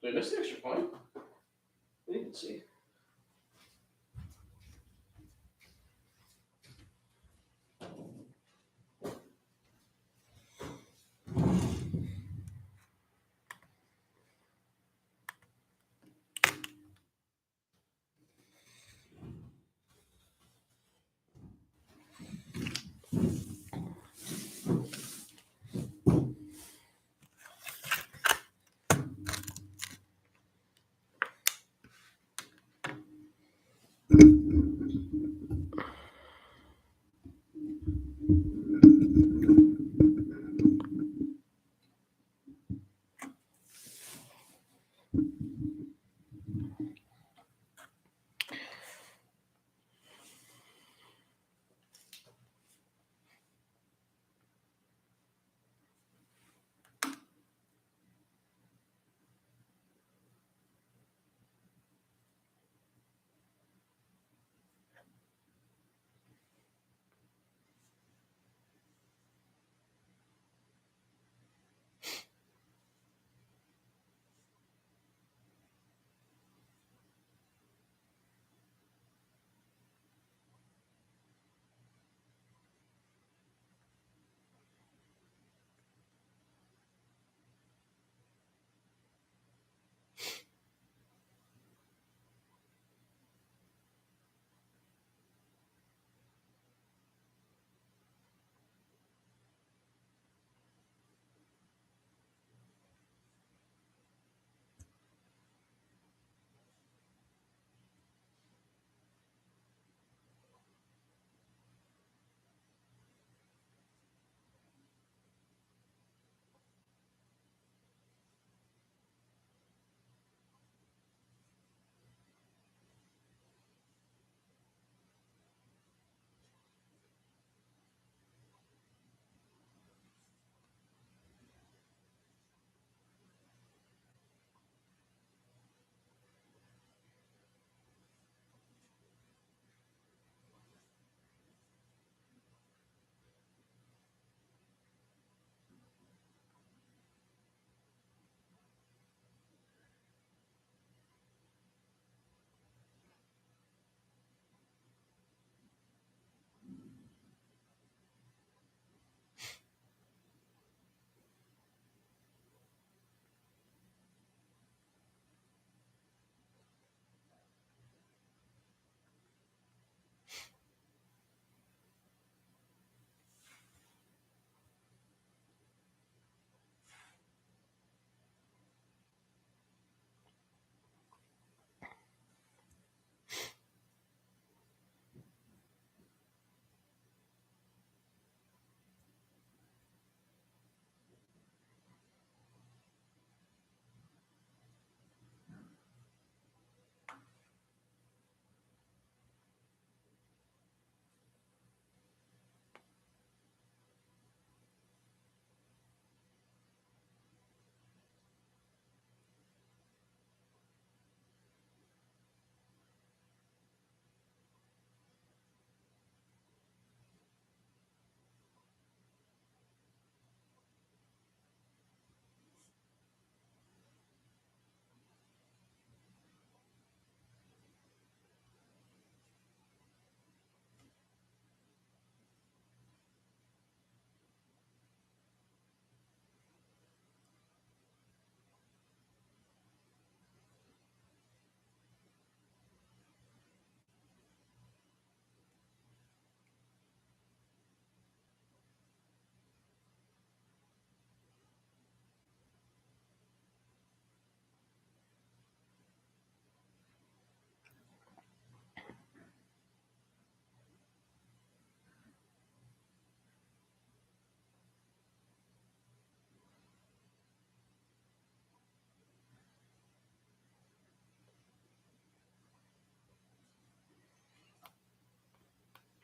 Did I miss the extra point? I didn't see.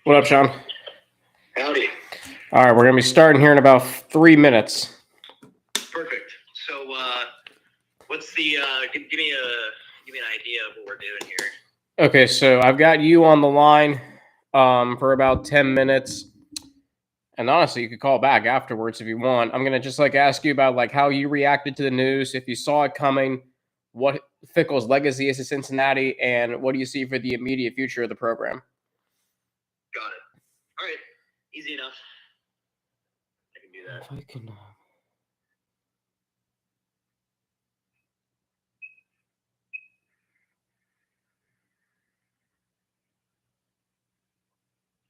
What up, Sean? Howdy. All right, we're going to be starting here in about 3 minutes. Perfect. So, what's the? Give me an idea of what we're doing here. Okay, so I've got you on the line for about 10 minutes. And honestly, you could call back afterwards if you want. I'm going to just ask you about how you reacted to the news, if you saw it coming, what Fickell's legacy is to Cincinnati, and what do you see for the immediate future of the program? Got it. All right. Easy enough. I can do that. If I can.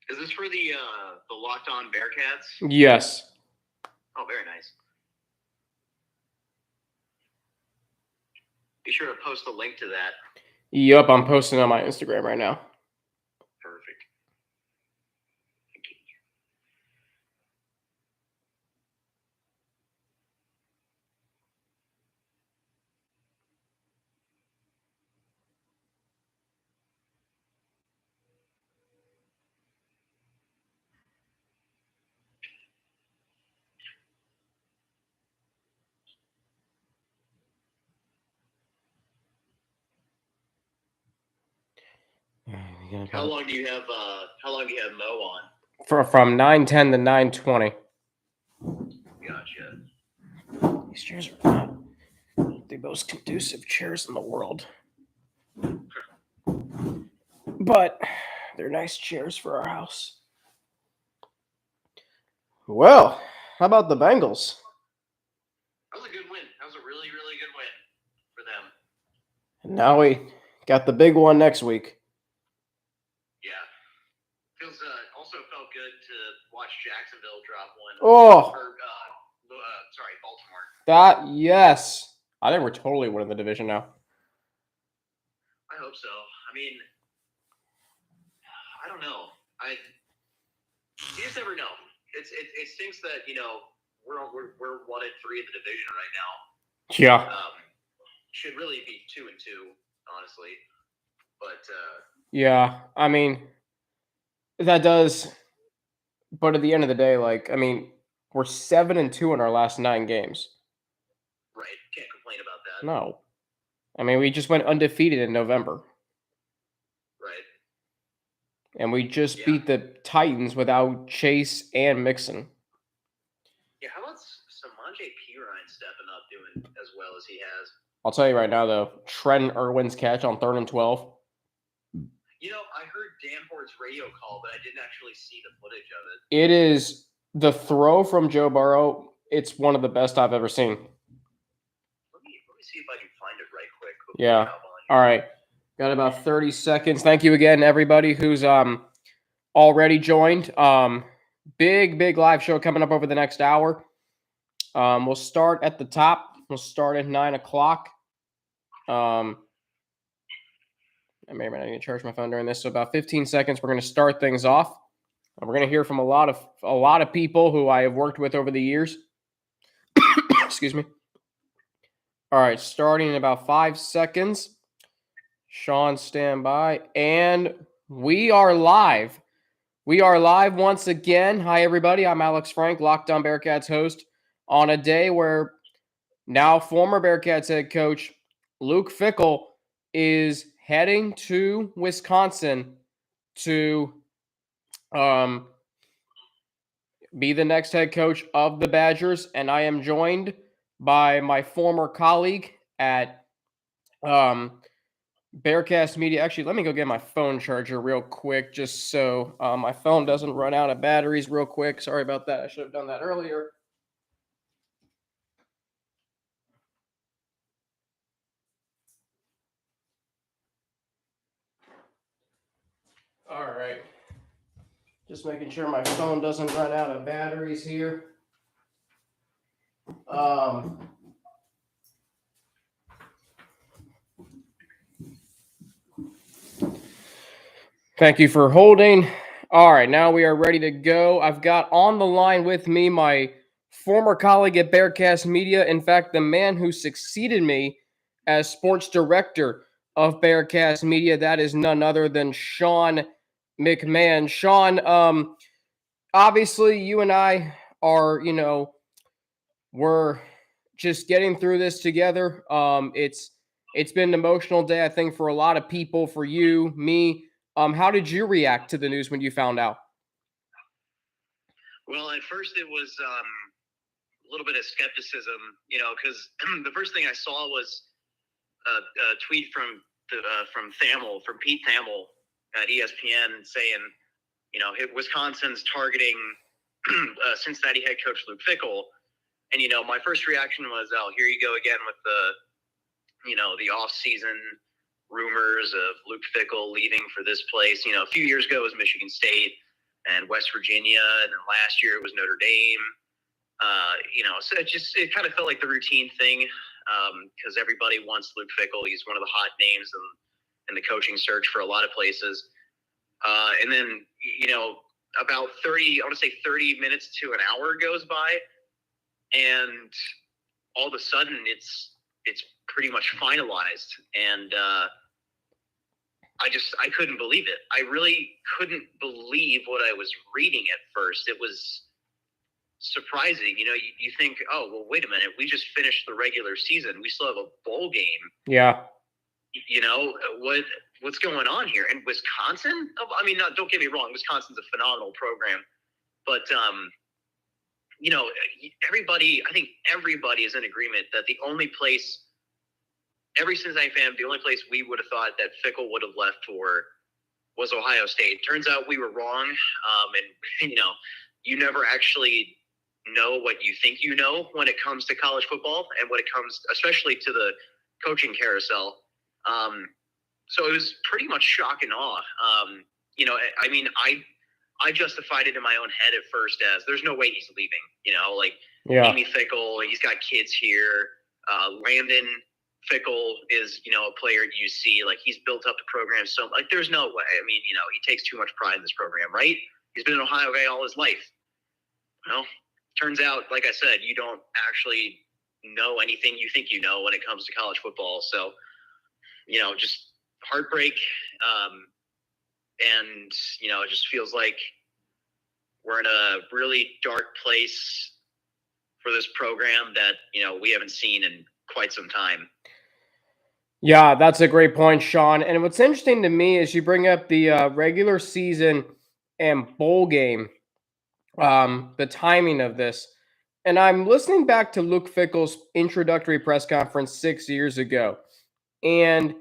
Is this for the Locked On Bearcats? Yes. Oh, very nice. Be sure to post a link to that. Yep, I'm posting on my Instagram right now. Perfect. Thank you. How long do you have Mo on? From 9:10 to 9:20. Gotcha. These chairs are not the most conducive chairs in the world. But they're nice chairs for our house. Well, how about the Bengals? That was a good win. That was a really, really good win for them. And now we got the big one next week. Yeah. Also felt good to watch Jacksonville drop one. Oh. Sorry, Baltimore. Yes. I think we're totally winning the division now. I hope so. I mean, I don't know. You just never know. It stinks that we're 1-3 in the division right now. Yeah. Should really be 2-2, honestly. But yeah, I mean, that does. But at the end of the day, we're 7-2 in our last 9 games. Right. Can't complain about that. No. I mean, we just went undefeated in November. Right. And we just beat the Titans without Chase and Mixon. Yeah, how about Samaje Perine stepping up doing as well as he has? I'll tell you right now, though, Trent Irwin's catch on 3rd and 12. I heard Danforth's radio call, but I didn't actually see the footage of it. It is the throw from Joe Burrow. It's one of the best I've ever seen. Let me see if I can find it right quick. Yeah. All right. Got about 30 seconds. Thank you again, everybody who's already joined. Big live show coming up over the next hour. We'll start at the top. We'll start at 9 o'clock. I may or may not need to charge my phone during this. So about 15 seconds, we're going to start things off. We're going to hear from a lot of people who I have worked with over the years. Excuse me. All right, starting in about 5 seconds. Sean, stand by. And we are live. We are live once again. Hi, everybody. I'm Alex Frank, Locked On Bearcats host, on a day where now former Bearcats head coach Luke Fickell is heading to Wisconsin to be the next head coach of the Badgers. And I am joined by my former colleague at Bearcats Media. Actually, let me go get my phone charger real quick just so my phone doesn't run out of batteries real quick. Sorry about that. I should have done that earlier. All right. Just making sure my phone doesn't run out of batteries here. Thank you for holding. All right, now we are ready to go. I've got on the line with me my former colleague at Bearcats Media. In fact, the man who succeeded me as sports director of Bearcats Media. That is none other than Sean McMahon. Sean, obviously you and I are, we're just getting through this together. It's been an emotional day, I think, for a lot of people, for you, me. How did you react to the news when you found out? Well, at first it was a little bit of skepticism, because the first thing I saw was a tweet from Pete Thamel at ESPN saying, Wisconsin's targeting Cincinnati head coach Luke Fickell, and my first reaction was, oh, here you go again with the off-season rumors of Luke Fickell leaving for this place. A few years ago it was Michigan State and West Virginia, and then last year it was Notre Dame. So it kind of felt like the routine thing, because everybody wants Luke Fickell. He's one of the hot names in the coaching search for a lot of places. And then, about 30 minutes to an hour goes by, and all of a sudden it's pretty much finalized. And I couldn't believe it. I really couldn't believe what I was reading at first. It was surprising. You think, oh, well, wait a minute. We just finished the regular season. We still have a bowl game. Yeah. What's going on here? And Wisconsin? I mean, don't get me wrong. Wisconsin's a phenomenal program. But, I think everybody is in agreement that the only place, every Cincinnati fan, the only place we would have thought that Fickell would have left for was Ohio State. Turns out we were wrong. And, you never actually know what you think you know when it comes to college football, and when it comes especially to the coaching carousel. So it was pretty much shock and awe. I justified it in my own head at first as there's no way he's leaving. Amy Fickell, he's got kids here. Landon Fickell is, a player at UC. Like, he's built up the program so there's no way. I mean, he takes too much pride in this program, right? He's been an Ohio guy all his life. Turns out, like I said, you don't actually know anything you think you know when it comes to college football. So, just heartbreak. And, it just feels like we're in a really dark place for this program that, we haven't seen in quite some time. Yeah, that's a great point, Sean. And what's interesting to me is you bring up the regular season and bowl game, the timing of this. And I'm listening back to Luke Fickell's introductory press conference 6 years ago. And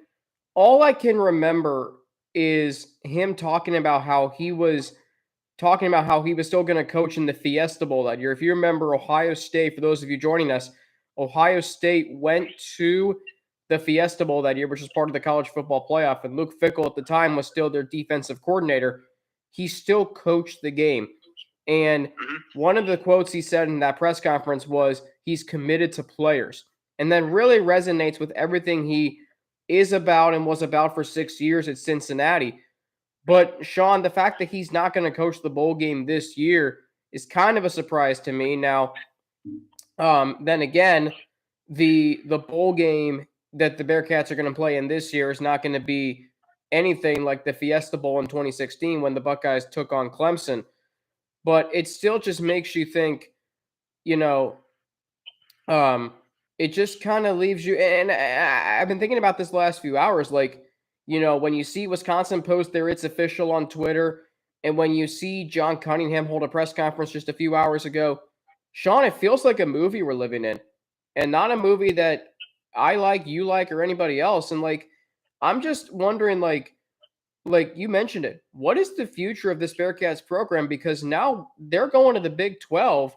all I can remember is him talking about how he was still going to coach in the Fiesta Bowl that year. If you remember, Ohio State, for those of you joining us, Ohio State went to the Fiesta Bowl that year, which was part of the college football playoff. And Luke Fickell at the time was still their defensive coordinator. He still coached the game. And one of the quotes he said in that press conference was, he's committed to players. And that really resonates with everything he is about and was about for 6 years at Cincinnati. But Sean, the fact that he's not going to coach the bowl game this year is kind of a surprise to me. Now, then again, the bowl game that the Bearcats are going to play in this year is not going to be anything like the Fiesta Bowl in 2016 when the Buckeyes took on Clemson. But it still just makes you think, it just kind of leaves you. And I've been thinking about this last few hours, like, when you see Wisconsin post their "It's Official" on Twitter, and when you see John Cunningham hold a press conference just a few hours ago, Sean, it feels like a movie we're living in, and not a movie that I like, you like, or anybody else. And I'm just wondering, like you mentioned it, what is the future of this Bearcats program? Because now they're going to the Big 12,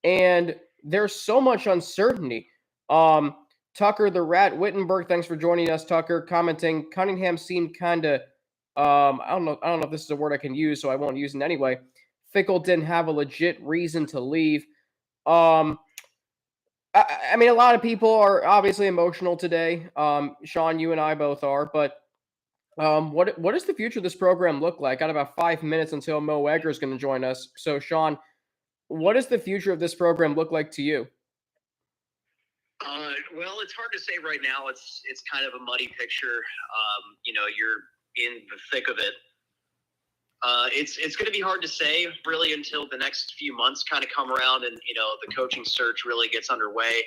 and there's so much uncertainty. Tucker the Rat Wittenberg, thanks for joining us, Tucker, commenting, Cunningham seemed kind of, I don't know if this is a word I can use, so I won't use it anyway. Fickell didn't have a legit reason to leave. I mean, a lot of people are obviously emotional today. Sean, you and I both are, but what does the future of this program look like? Got about 5 minutes until Mo Egger is going to join us. So, Sean, what does the future of this program look like to you? Well, it's hard to say right now. It's kind of a muddy picture. You're in the thick of it. It's going to be hard to say really until the next few months kind of come around and the coaching search really gets underway.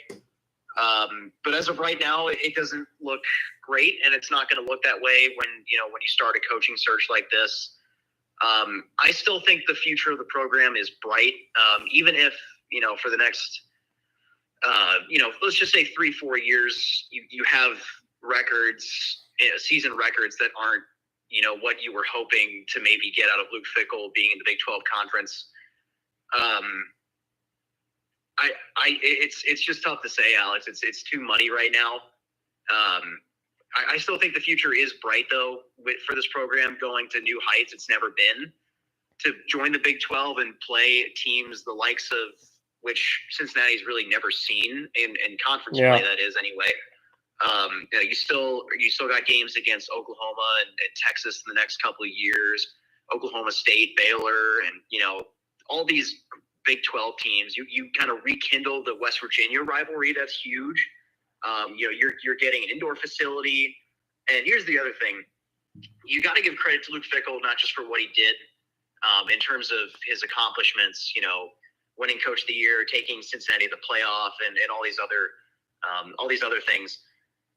But as of right now, it doesn't look great, and it's not going to look that way when you start a coaching search like this. I still think the future of the program is bright, even if for the next let's just say 3-4 years, you have records, season records that aren't what you were hoping to maybe get out of Luke Fickell being in the Big 12 conference. It's just tough to say, Alex. It's too muddy right now. I still think the future is bright though for this program going to new heights it's never been. To join the Big 12 and play teams the likes of which Cincinnati's really never seen in conference play, that is anyway. You still got games against Oklahoma and Texas in the next couple of years, Oklahoma State, Baylor, and all these Big 12 teams. You kind of rekindle the West Virginia rivalry. That's huge. You're getting an indoor facility, and here's the other thing: you got to give credit to Luke Fickell not just for what he did in terms of his accomplishments. Winning Coach of the Year, taking Cincinnati to the playoff, and all these other things.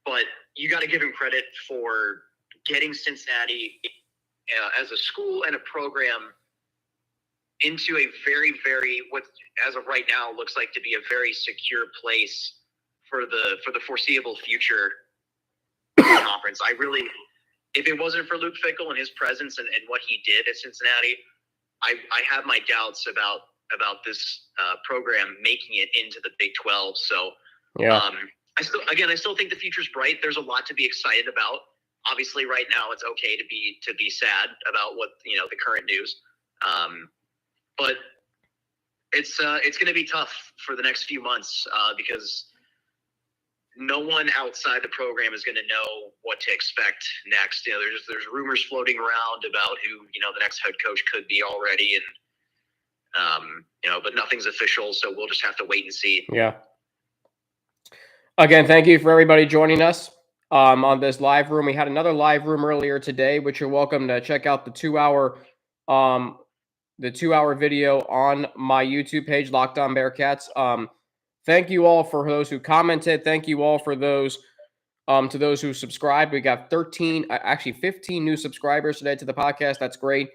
But you got to give him credit for getting Cincinnati as a school and a program into a very, very, what as of right now looks like to be a very secure place for the foreseeable future of the conference. If it wasn't for Luke Fickell and his presence and what he did at Cincinnati, I have my doubts about this program making it into the Big 12. So, I still think the future's bright. There's a lot to be excited about. Obviously, right now it's okay to be sad about what the current news. But it's going to be tough for the next few months because no one outside the program is going to know what to expect next. There's rumors floating around about who the next head coach could be already, and but nothing's official, so we'll just have to wait and see. Yeah. Again, thank you for everybody joining us on this live room. We had another live room earlier today, which you're welcome to check out the 2-hour video on my YouTube page, Locked On Bearcats. Thank you all for those who commented. Thank you all for those to those who subscribed. We got 15 new subscribers today to the podcast. That's great.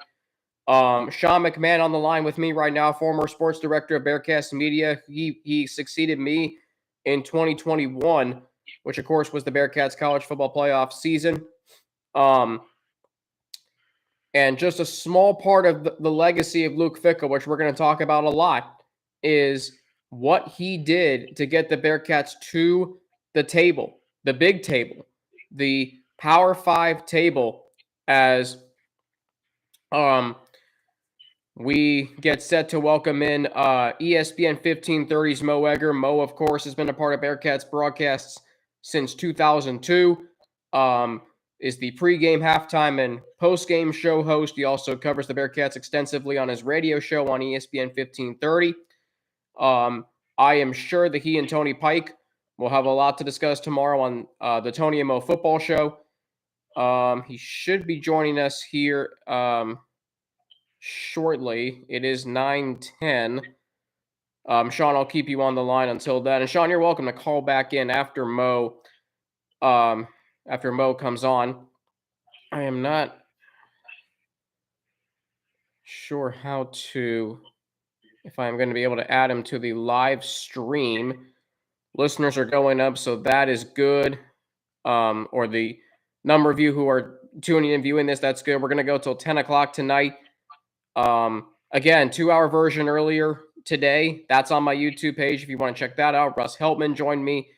Sean McMahon on the line with me right now, former sports director of Bearcats Media. He succeeded me in 2021, which of course was the Bearcats college football playoff season. And just a small part of the legacy of Luke Fickell, which we're going to talk about a lot, is what he did to get the Bearcats to the table, the big table, the Power 5 table, as we get set to welcome in ESPN 1530's Mo Egger. Mo, of course, has been a part of Bearcats broadcasts since 2002. Is the pregame, halftime, and postgame show host. He also covers the Bearcats extensively on his radio show on ESPN 1530. I am sure that he and Tony Pike will have a lot to discuss tomorrow on the Tony and Mo football show. He should be joining us here shortly. It is 9:10. Sean, I'll keep you on the line until then. And Sean, you're welcome to call back in after Mo. After Mo comes on. I am not sure if I'm going to be able to add him to the live stream. Listeners are going up, so that is good. Or the number of you who are tuning in, viewing this, that's good. We're going to go till 10 o'clock tonight. Again, 2-hour version earlier today. That's on my YouTube page if you want to check that out. Russ Heltman joined me.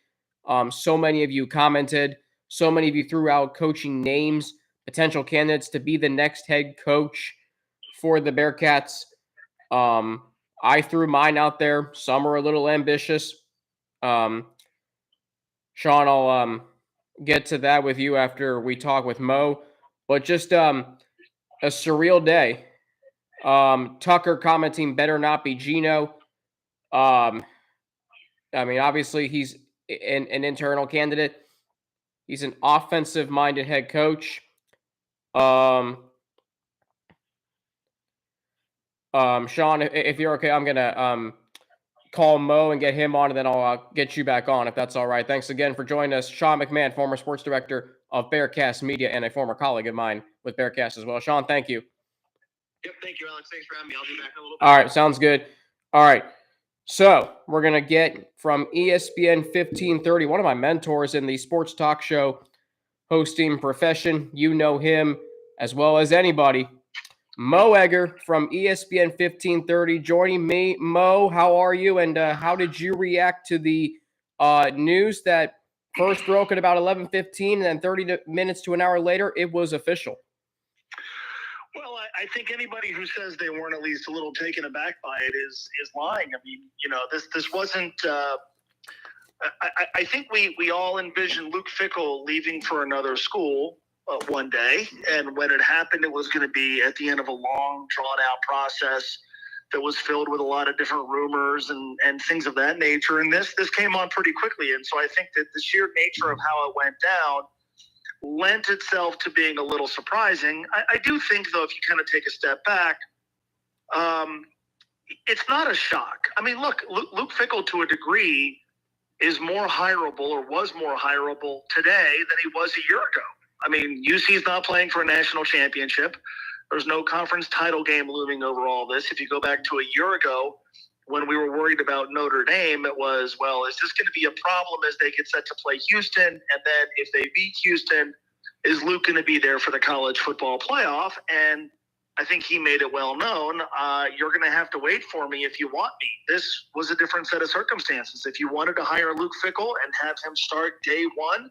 So many of you commented. So many of you threw out coaching names, potential candidates to be the next head coach for the Bearcats. I threw mine out there. Some are a little ambitious. Sean, I'll get to that with you after we talk with Mo. But just a surreal day. Tucker commenting, better not be Gino. I mean, obviously he's an internal candidate. He's an offensive-minded head coach. Sean, if you're okay, I'm gonna call Mo and get him on, and then I'll get you back on if that's all right. Thanks again for joining us, Sean McMahon, former sports director of Bearcats Media and a former colleague of mine with Bearcats as well. Sean, thank you. Yep, thank you, Alex. Thanks for having me. I'll be back in a little bit. All right, sounds good. All right. So we're going to get from ESPN 1530, one of my mentors in the sports talk show hosting profession. You know him as well as anybody. Mo Egger from ESPN 1530 joining me. Mo, how are you? And how did you react to the news that first broke at about 11:15 and then 30 minutes to an hour later, it was official? Well, I think anybody who says they weren't at least a little taken aback by it is lying. I mean, this wasn't. I think we all envisioned Luke Fickell leaving for another school one day, and when it happened, it was going to be at the end of a long, drawn-out process that was filled with a lot of different rumors and things of that nature. And this came on pretty quickly, and so I think that the sheer nature of how it went down lent itself to being a little surprising. I do think, though, if you kind of take a step back, it's not a shock. I mean, look, Luke Fickell, to a degree, is more hireable or was more hireable today than he was a year ago. I mean, UC's not playing for a national championship. There's no conference title game looming over all this. If you go back to a year ago, when we were worried about Notre Dame, it was, well, is this going to be a problem as they get set to play Houston? And then if they beat Houston, is Luke going to be there for the college football playoff? And I think he made it well known, you're going to have to wait for me if you want me. This was a different set of circumstances. If you wanted to hire Luke Fickell and have him start day one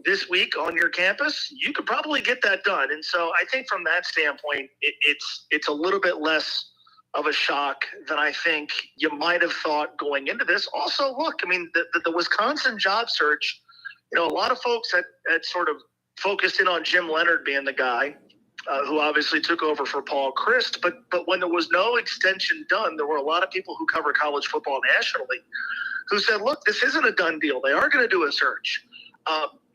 this week on your campus, you could probably get that done. And so I think from that standpoint, it's a little bit less of a shock than I think you might have thought going into this. Also, look, I mean, the Wisconsin job search, a lot of folks had sort of focused in on Jim Leonard being the guy who obviously took over for Paul Christ. But when there was no extension done, there were a lot of people who cover college football nationally who said, look, this isn't a done deal. They are going to do a search.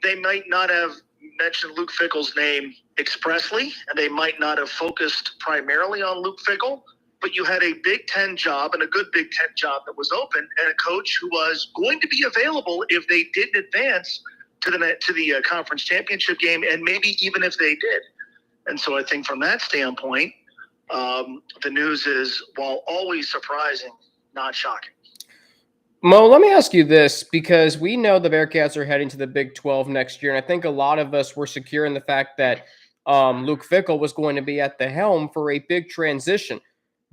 They might not have mentioned Luke Fickell's name expressly, and they might not have focused primarily on Luke Fickell, but you had a Big Ten job and a good Big Ten job that was open, and a coach who was going to be available if they didn't advance to the conference championship game, and maybe even if they did. And so I think from that standpoint, the news is, while always surprising, not shocking. Mo, let me ask you this, because we know the Bearcats are heading to the Big 12 next year, and I think a lot of us were secure in the fact that Luke Fickell was going to be at the helm for a big transition.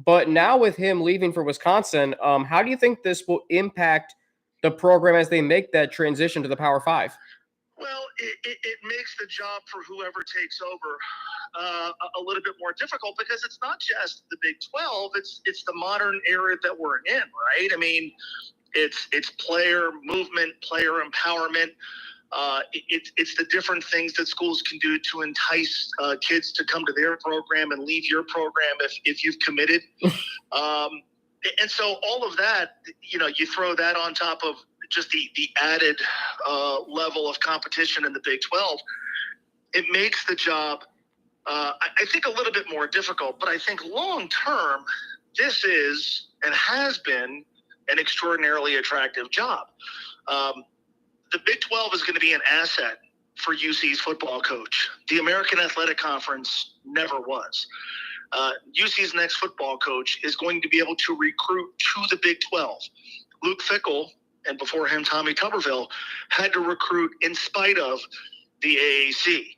But now with him leaving for Wisconsin, how do you think this will impact the program as they make that transition to the Power Five? Well, it makes the job for whoever takes over a little bit more difficult, because it's not just the Big 12, it's the modern era that we're in, right? I mean, it's player movement, player empowerment. It's the different things that schools can do to entice kids to come to their program and leave your program if you've committed. And so all of that, you throw that on top of just the added level of competition in the Big 12, it makes the job, I think, a little bit more difficult. But I think long term, this is and has been an extraordinarily attractive job. The Big 12 is going to be an asset for UC's football coach. The American Athletic Conference never was. UC's next football coach is going to be able to recruit to the Big 12. Luke Fickell, and before him, Tommy Tuberville, had to recruit in spite of the AAC.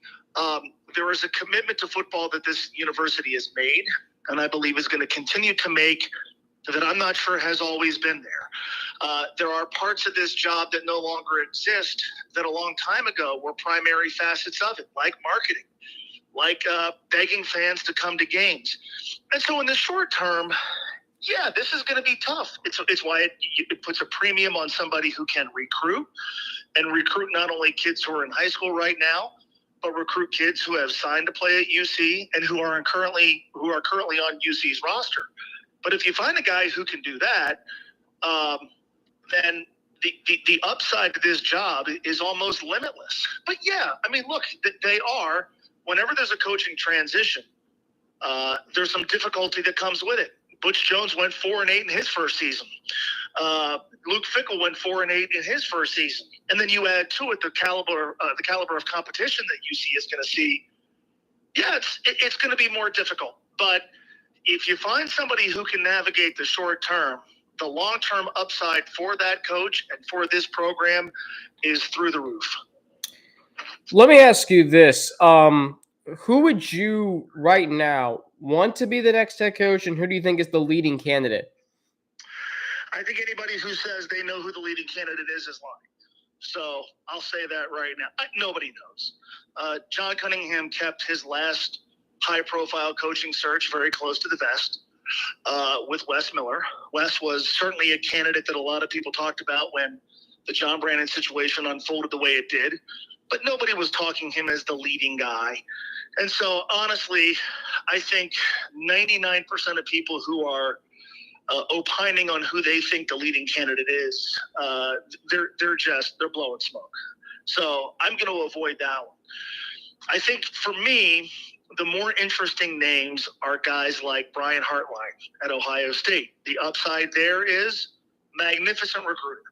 There is a commitment to football that this university has made, and I believe is going to continue to make, that I'm not sure has always been there. There are parts of this job that no longer exist that a long time ago were primary facets of it, like marketing, like begging fans to come to games. And so in the short term, yeah, this is going to be tough. It's why it puts a premium on somebody who can recruit, and recruit not only kids who are in high school right now, but recruit kids who have signed to play at UC and who are currently on UC's roster. But if you find a guy who can do that, then the upside to this job is almost limitless. But yeah, I mean, look, they are, whenever there's a coaching transition, there's some difficulty that comes with it. Butch Jones went 4-8 in his first season. Luke Fickell went 4-8 in his first season, and then you add to it the caliber of competition that UC is going to see. Yeah, it's going to be more difficult. But if you find somebody who can navigate the short term, the long term upside for that coach and for this program is through the roof. Let me ask you this: who would you right now want to be the next head coach, and who do you think is the leading candidate? I think anybody who says they know who the leading candidate is lying. So I'll say that right now. Nobody knows. John Cunningham kept his last high-profile coaching search very close to the vest with Wes Miller. Wes was certainly a candidate that a lot of people talked about when the John Brandon situation unfolded the way it did, but nobody was talking him as the leading guy. And so, honestly, I think 99% of people who are opining on who they think the leading candidate is, they're blowing smoke. So I'm going to avoid that one. I think for me, the more interesting names are guys like Brian Hartline at Ohio State. The upside there is magnificent recruiter.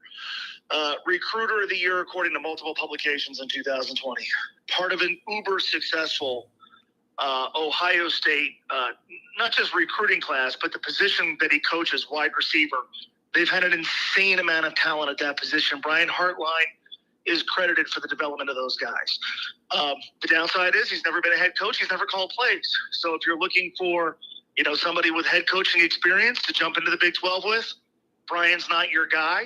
Recruiter of the year according to multiple publications in 2020. Part of an uber successful Ohio State, not just recruiting class, but the position that he coaches, wide receiver. They've had an insane amount of talent at that position. Brian Hartline is credited for the development of those guys. The downside is he's never been a head coach. He's never called plays. So if you're looking for, somebody with head coaching experience to jump into the Big 12 with, Brian's not your guy.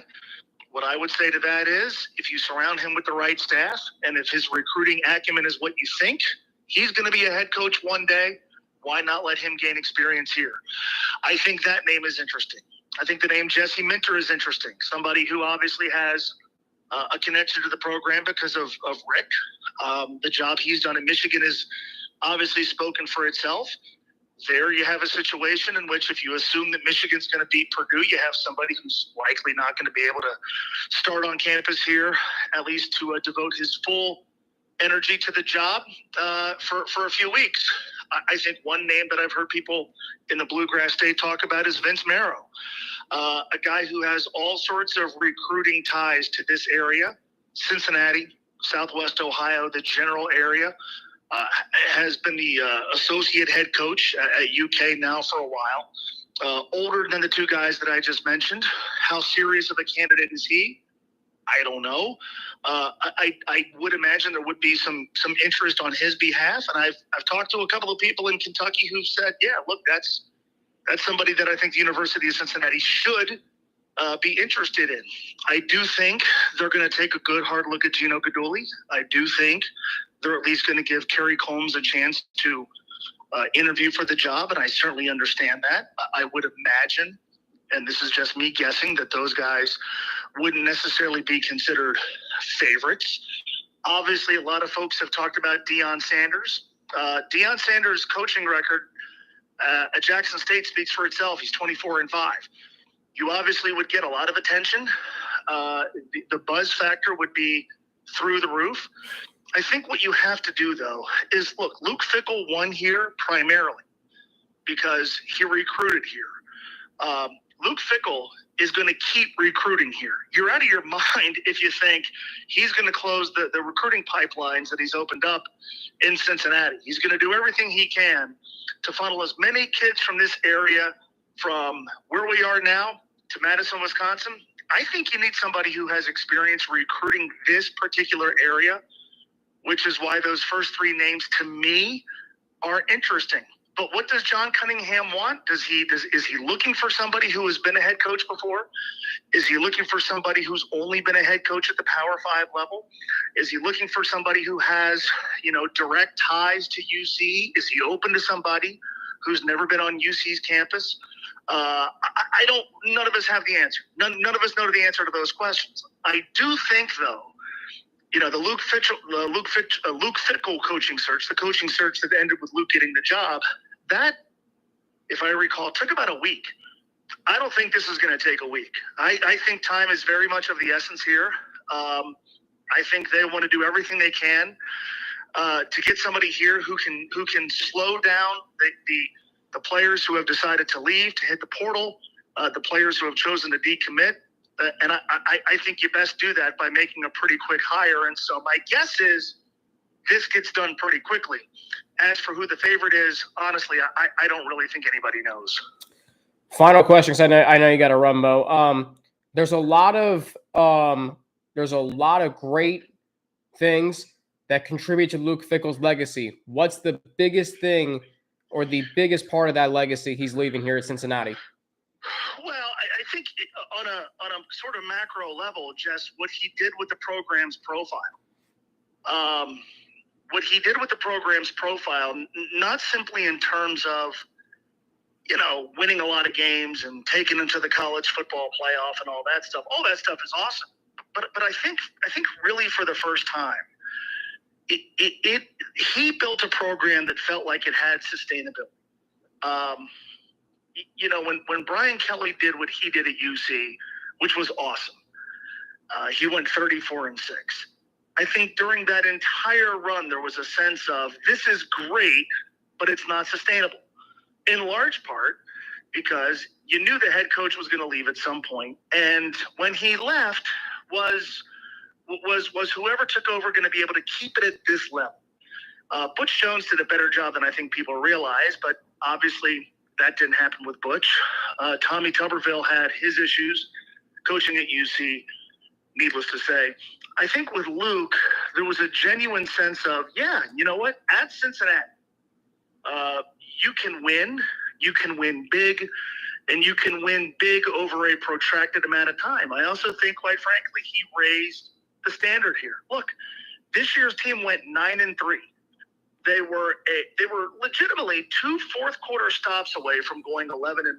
What I would say to that is if you surround him with the right staff and if his recruiting acumen is what you think, he's going to be a head coach one day. Why not let him gain experience here? I think that name is interesting. I think the name Jesse Minter is interesting. Somebody who obviously has a connection to the program because of Rick. The job he's done in Michigan is obviously spoken for itself. There you have a situation in which if you assume that Michigan's going to beat Purdue, you have somebody who's likely not going to be able to start on campus here, at least to devote his full energy to the job for a few weeks. I think one name that I've heard people in the Bluegrass State talk about is Vince Marrow, a guy who has all sorts of recruiting ties to this area, Cincinnati, Southwest Ohio, the general area. Has been the associate head coach at UK now for a while. Older than the two guys that I just mentioned. How serious of a candidate is he? I don't know. I would imagine there would be some interest on his behalf, and I've talked to a couple of people in Kentucky who've said, yeah, look, that's somebody that I think the University of Cincinnati should be interested in. I do think they're going to take a good hard look at Gino Guidugli. I do think they're at least going to give Kerry Combs a chance to interview for the job, and I certainly understand that. I would imagine, and this is just me guessing, that those guys wouldn't necessarily be considered favorites. Obviously, a lot of folks have talked about Deion Sanders. Deion Sanders' coaching record at Jackson State speaks for itself. He's 24-5. You obviously would get a lot of attention. The buzz factor would be through the roof. I think what you have to do, though, is look, Luke Fickell won here primarily because he recruited here. Luke Fickell is going to keep recruiting here. You're out of your mind if you think he's going to close the recruiting pipelines that he's opened up in Cincinnati. He's going to do everything he can to funnel as many kids from this area from where we are now to Madison, Wisconsin. I think you need somebody who has experience recruiting this particular area, which is why those first three names to me are interesting. But what does John Cunningham want? Is he looking for somebody who has been a head coach before? Is he looking for somebody who's only been a head coach at the Power 5 level? Is he looking for somebody who has, direct ties to UC? Is he open to somebody who's never been on UC's campus? None of us have the answer. None of us know the answer to those questions. I do think, though, the Luke Fickell coaching search, the coaching search that ended with Luke getting the job, that, if I recall, took about a week. I don't think this is going to take a week. I think time is very much of the essence here. I think they want to do everything they can to get somebody here who can slow down the players who have decided to leave, to hit the portal, the players who have chosen to decommit. And I think you best do that by making a pretty quick hire. And so my guess is this gets done pretty quickly. As for who the favorite is, honestly, I don't really think anybody knows. Final question, because I know you got to run, Mo. There's a lot of great things that contribute to Luke Fickell's legacy. What's the biggest thing or the biggest part of that legacy he's leaving here at Cincinnati? Well, I think on a sort of macro level, just what he did with the program's profile. What he did with the program's profile, not simply in terms of, winning a lot of games and taking them to the college football playoff and all that stuff. All that stuff is awesome. But I think really for the first time, he built a program that felt like it had sustainability. When Brian Kelly did what he did at UC, which was awesome, he went 34-6. I think during that entire run, there was a sense of this is great, but it's not sustainable. In large part because you knew the head coach was going to leave at some point, and when he left, was whoever took over going to be able to keep it at this level? Butch Jones did a better job than I think people realize, but obviously that didn't happen with Butch. Tommy Tuberville had his issues coaching at UC, needless to say. I think with Luke, there was a genuine sense of, you know what, at Cincinnati, you can win big, and you can win big over a protracted amount of time. I also think, quite frankly, he raised the standard here. Look, this year's team went 9-3. They were legitimately 2 fourth-quarter stops away from going 11-1.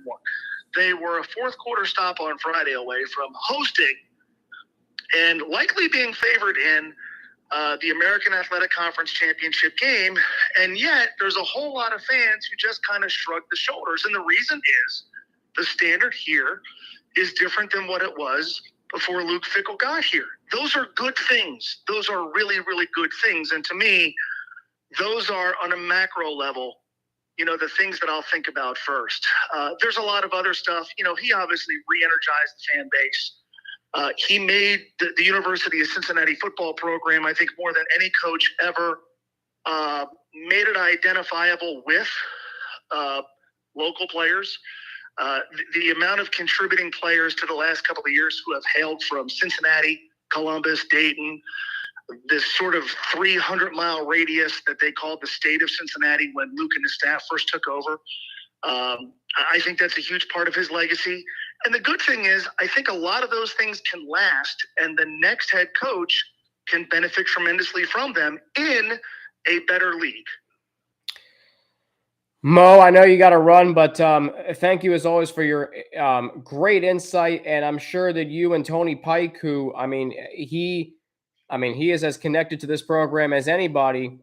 They were a fourth-quarter stop on Friday away from hosting and likely being favored in the American Athletic Conference Championship game, and yet there's a whole lot of fans who just kind of shrug the shoulders. And the reason is the standard here is different than what it was before Luke Fickell got here. Those are good things. Those are really, really good things. And to me, those are on a macro level, the things that I'll think about first. There's a lot of other stuff. He obviously re-energized the fan base. He made the University of Cincinnati football program, I think, more than any coach ever, made it identifiable with local players. The amount of contributing players to the last couple of years who have hailed from Cincinnati, Columbus, Dayton, this sort of 300-mile radius that they called the state of Cincinnati when Luke and his staff first took over. I think that's a huge part of his legacy. And the good thing is, I think a lot of those things can last, and the next head coach can benefit tremendously from them in a better league. Mo, I know you got to run, but thank you as always for your great insight. And I'm sure that you and Tony Pike, who, he is as connected to this program as anybody.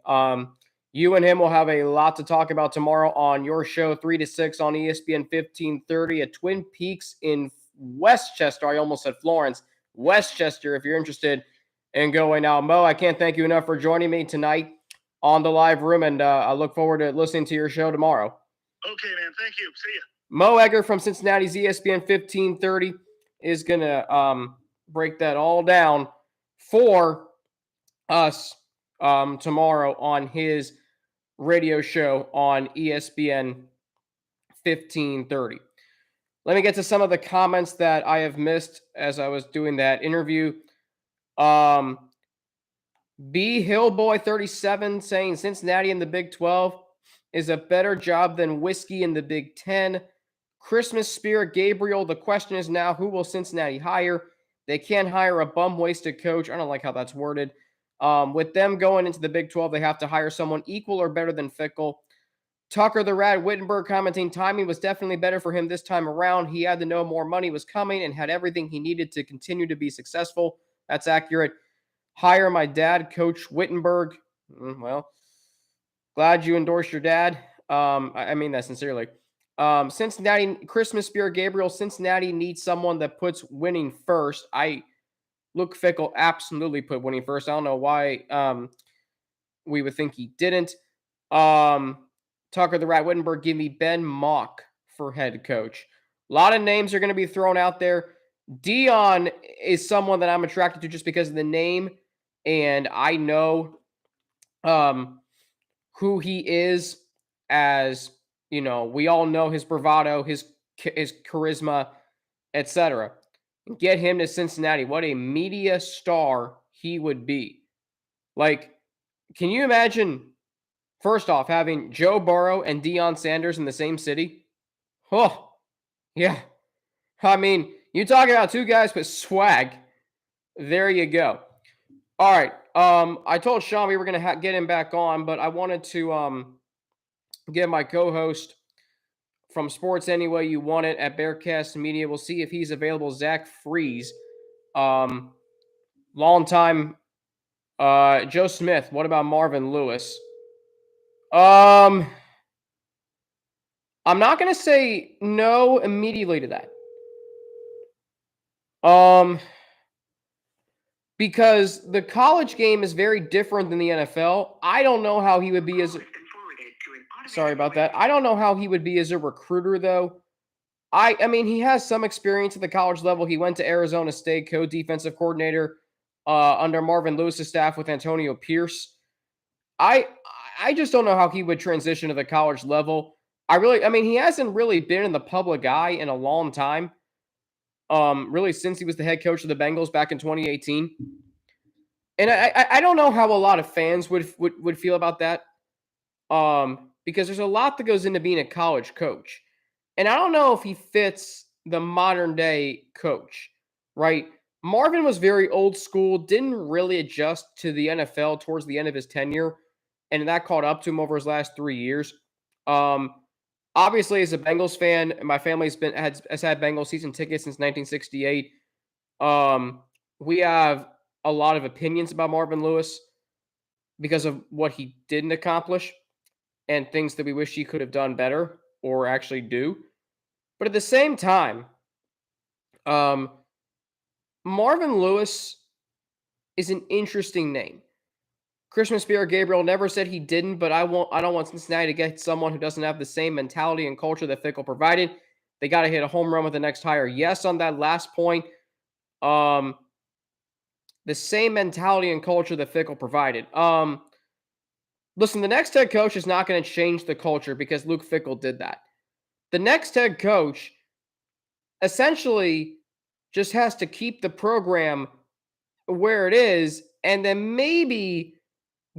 You and him will have a lot to talk about tomorrow on your show, 3 to 6 on ESPN 1530 at Twin Peaks in Westchester. I almost said Florence. Westchester, if you're interested in going out. Mo, I can't thank you enough for joining me tonight on the live room, and I look forward to listening to your show tomorrow. Okay, man. Thank you. See ya. Mo Egger from Cincinnati's ESPN 1530 is going to break that all down for us tomorrow on his radio show on ESPN 1530. Let me get to some of the comments that I have missed as I was doing that interview. B Hillboy 37 saying Cincinnati in the Big 12 is a better job than whiskey in the Big 10. Christmas Spirit Gabriel, the question is now, who will Cincinnati hire? They can't hire a bum-wasted coach. I don't like how that's worded. With them going into the Big 12, they have to hire someone equal or better than Fickell. Tucker the Rad Wittenberg commenting, timing was definitely better for him this time around. He had to know more money was coming and had everything he needed to continue to be successful. That's accurate. Hire my dad, Coach Wittenberg. Well, glad you endorsed your dad. I mean that sincerely. Cincinnati, Christmas Spirit Gabriel, Cincinnati needs someone that puts winning first. Luke Fickell absolutely put winning first. I don't know why we would think he didn't. Tucker the Rat Wittenberg, give me Ben Mock for head coach. A lot of names are going to be thrown out there. Dion is someone that I'm attracted to just because of the name, and I know who he is. As you know, we all know his bravado, his charisma, etc. Get him to Cincinnati. What a media star he would be. Like, can you imagine, first off, having Joe Burrow and Deion Sanders in the same city? Oh, yeah. I mean, you talk about two guys with swag. There you go. All right. I told Sean we were going to get him back on, but I wanted to get my co-host from Sports Any Way You Want It at Bearcats Media. We'll see if he's available. Zach Freeze. Long time. Joe Smith. What about Marvin Lewis? I'm not going to say no immediately to that. Because the college game is very different than the NFL. I don't know how he would be as sorry about that. I don't know how he would be as a recruiter, though. I mean, he has some experience at the college level. He went to Arizona State, co-defensive coordinator under Marvin Lewis's staff with Antonio Pierce. I just don't know how he would transition to the college level. He hasn't really been in the public eye in a long time. Really since he was the head coach of the Bengals back in 2018. And I don't know how a lot of fans would feel about that. Because there's a lot that goes into being a college coach. And I don't know if he fits the modern day coach, right? Marvin was very old school, didn't really adjust to the NFL towards the end of his tenure, and that caught up to him over his last 3 years. Obviously, as a Bengals fan, my family's has had Bengals season tickets since 1968. We have a lot of opinions about Marvin Lewis because of what he didn't accomplish and things that we wish he could have done better or actually do. But at the same time, Marvin Lewis is an interesting name. Christmas Spirit Gabriel never said he didn't, but I don't want Cincinnati to get someone who doesn't have the same mentality and culture that Fickell provided. They got to hit a home run with the next hire. Yes, on that last point, the same mentality and culture that Fickell provided. Listen, the next head coach is not going to change the culture because Luke Fickell did that. The next head coach essentially just has to keep the program where it is and then maybe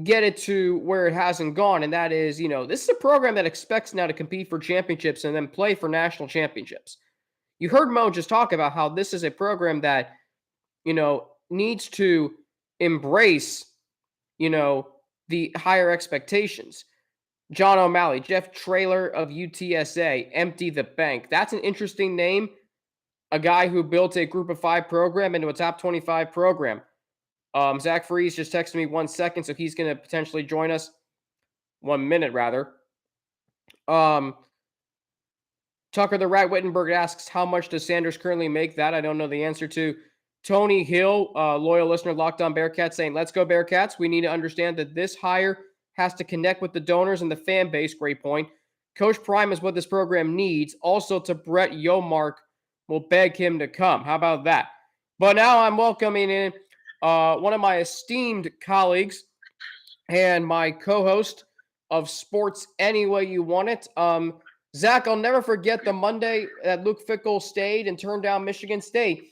get it to where it hasn't gone. And that is, this is a program that expects now to compete for championships and then play for national championships. You heard Mo just talk about how this is a program that, needs to embrace, the higher expectations. John O'Malley, Jeff Traylor of UTSA, Empty the Bank. That's an interesting name. A guy who built a group of 5 program into a top 25 program. Zach Freeze just texted me 1 second, so he's going to potentially join us. 1 minute, rather. Tucker the Rat Wittenberg asks, how much does Sanders currently make? That I don't know the answer to. Tony Hill, loyal listener, Locked On Bearcats, saying, let's go Bearcats. We need to understand that this hire has to connect with the donors and the fan base. Great point. Coach Prime is what this program needs. Also to Brett Yomark, will beg him to come. How about that? But now I'm welcoming in one of my esteemed colleagues and my co-host of Sports Any Way You Want It. Zach, I'll never forget the Monday that Luke Fickell stayed and turned down Michigan State.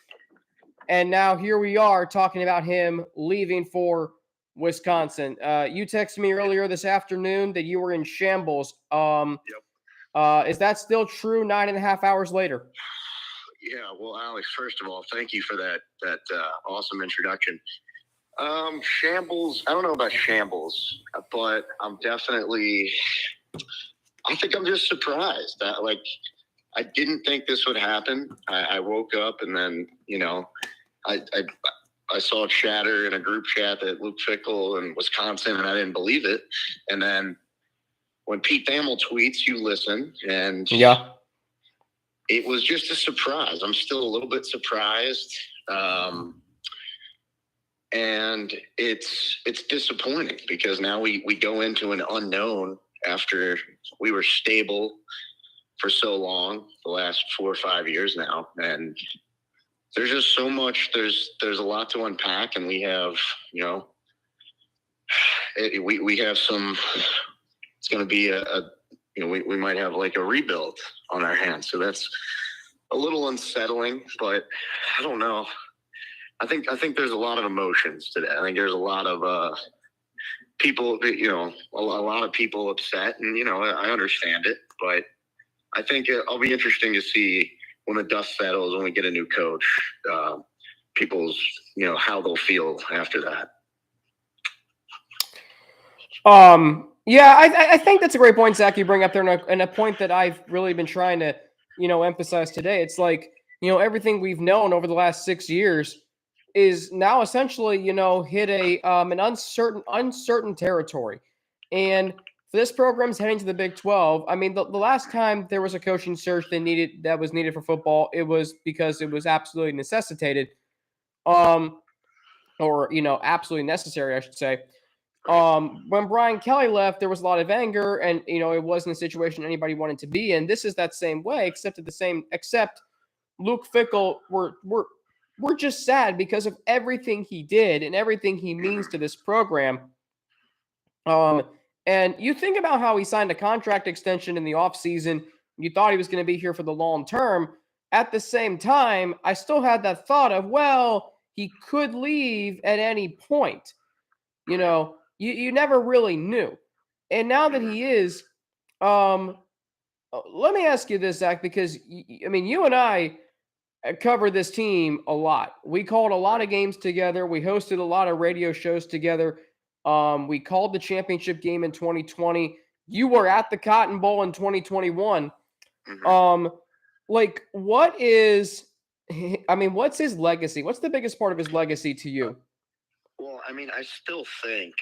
And now here we are talking about him leaving for Wisconsin. You texted me earlier this afternoon that you were in shambles. Yep. Is that still true 9.5 hours later? Yeah, well, Alex, first of all, thank you for that awesome introduction. Shambles, I don't know about shambles, but I think I'm just surprised that, I didn't think this would happen. I woke up and then, I saw chatter in a group chat that Luke Fickell in Wisconsin, and I didn't believe it. And then when Pete Thamel tweets, you listen, and yeah, it was just a surprise. I'm still a little bit surprised. And it's disappointing because now we go into an unknown after we were stable for so long, the last 4 or 5 years now. And there's just so much, there's a lot to unpack, and we have, we have some, it's going to be we might have like a rebuild on our hands. So that's a little unsettling, but I don't know. I think there's a lot of emotions today. I think there's a lot of people, a lot of people upset, and, I understand it, but I think it'll be interesting to see when the dust settles, when we get a new coach, people's, how they'll feel after that. Yeah, I think that's a great point, Zach, you bring up there, and a point that I've really been trying to, emphasize today. It's like, everything we've known over the last 6 years is now essentially, hit an uncertain territory. And for this program's heading to the Big 12, I mean, the last time there was a coaching search that was needed for football, it was because it was absolutely necessitated, or, absolutely necessary, I should say. When Brian Kelly left, there was a lot of anger, and it wasn't a situation anybody wanted to be in. This is that same way, except Luke Fickell, we're just sad because of everything he did and everything he means to this program. And you think about how he signed a contract extension in the offseason. You thought he was going to be here for the long term. At the same time, I still had that thought of, well, he could leave at any point. You never really knew. And now that he is, let me ask you this, Zach, because, you and I covered this team a lot. We called a lot of games together. We hosted a lot of radio shows together. We called the championship game in 2020. You were at the Cotton Bowl in 2021. What's his legacy? What's the biggest part of his legacy to you? Well, I still think,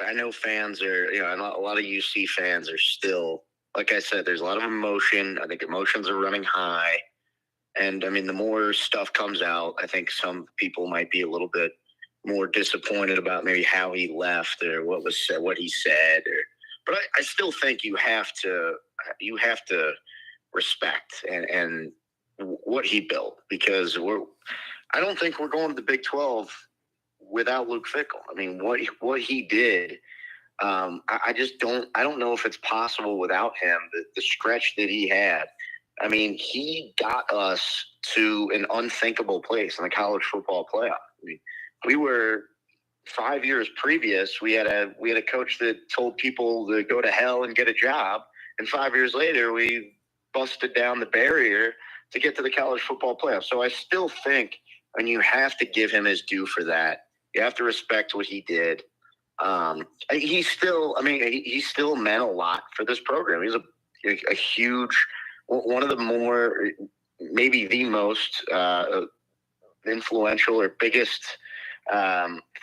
I know fans are, a lot of UC fans are still, like I said, there's a lot of emotion. I think emotions are running high. And the more stuff comes out, I think some people might be a little bit more disappointed about maybe how he left or what was said, what he said. But I still think you have to respect and what he built, because I don't think we're going to the Big 12 without Luke Fickell. What he did, I don't know if it's possible without him. The stretch that he had. He got us to an unthinkable place in the college football playoff. We were 5 years previous. We had a coach that told people to go to hell and get a job, and 5 years later, we busted down the barrier to get to the college football playoff. So I still think, and you have to give him his due for that. You have to respect what he did. He still meant a lot for this program. He's a huge. One of the more, maybe the most influential or biggest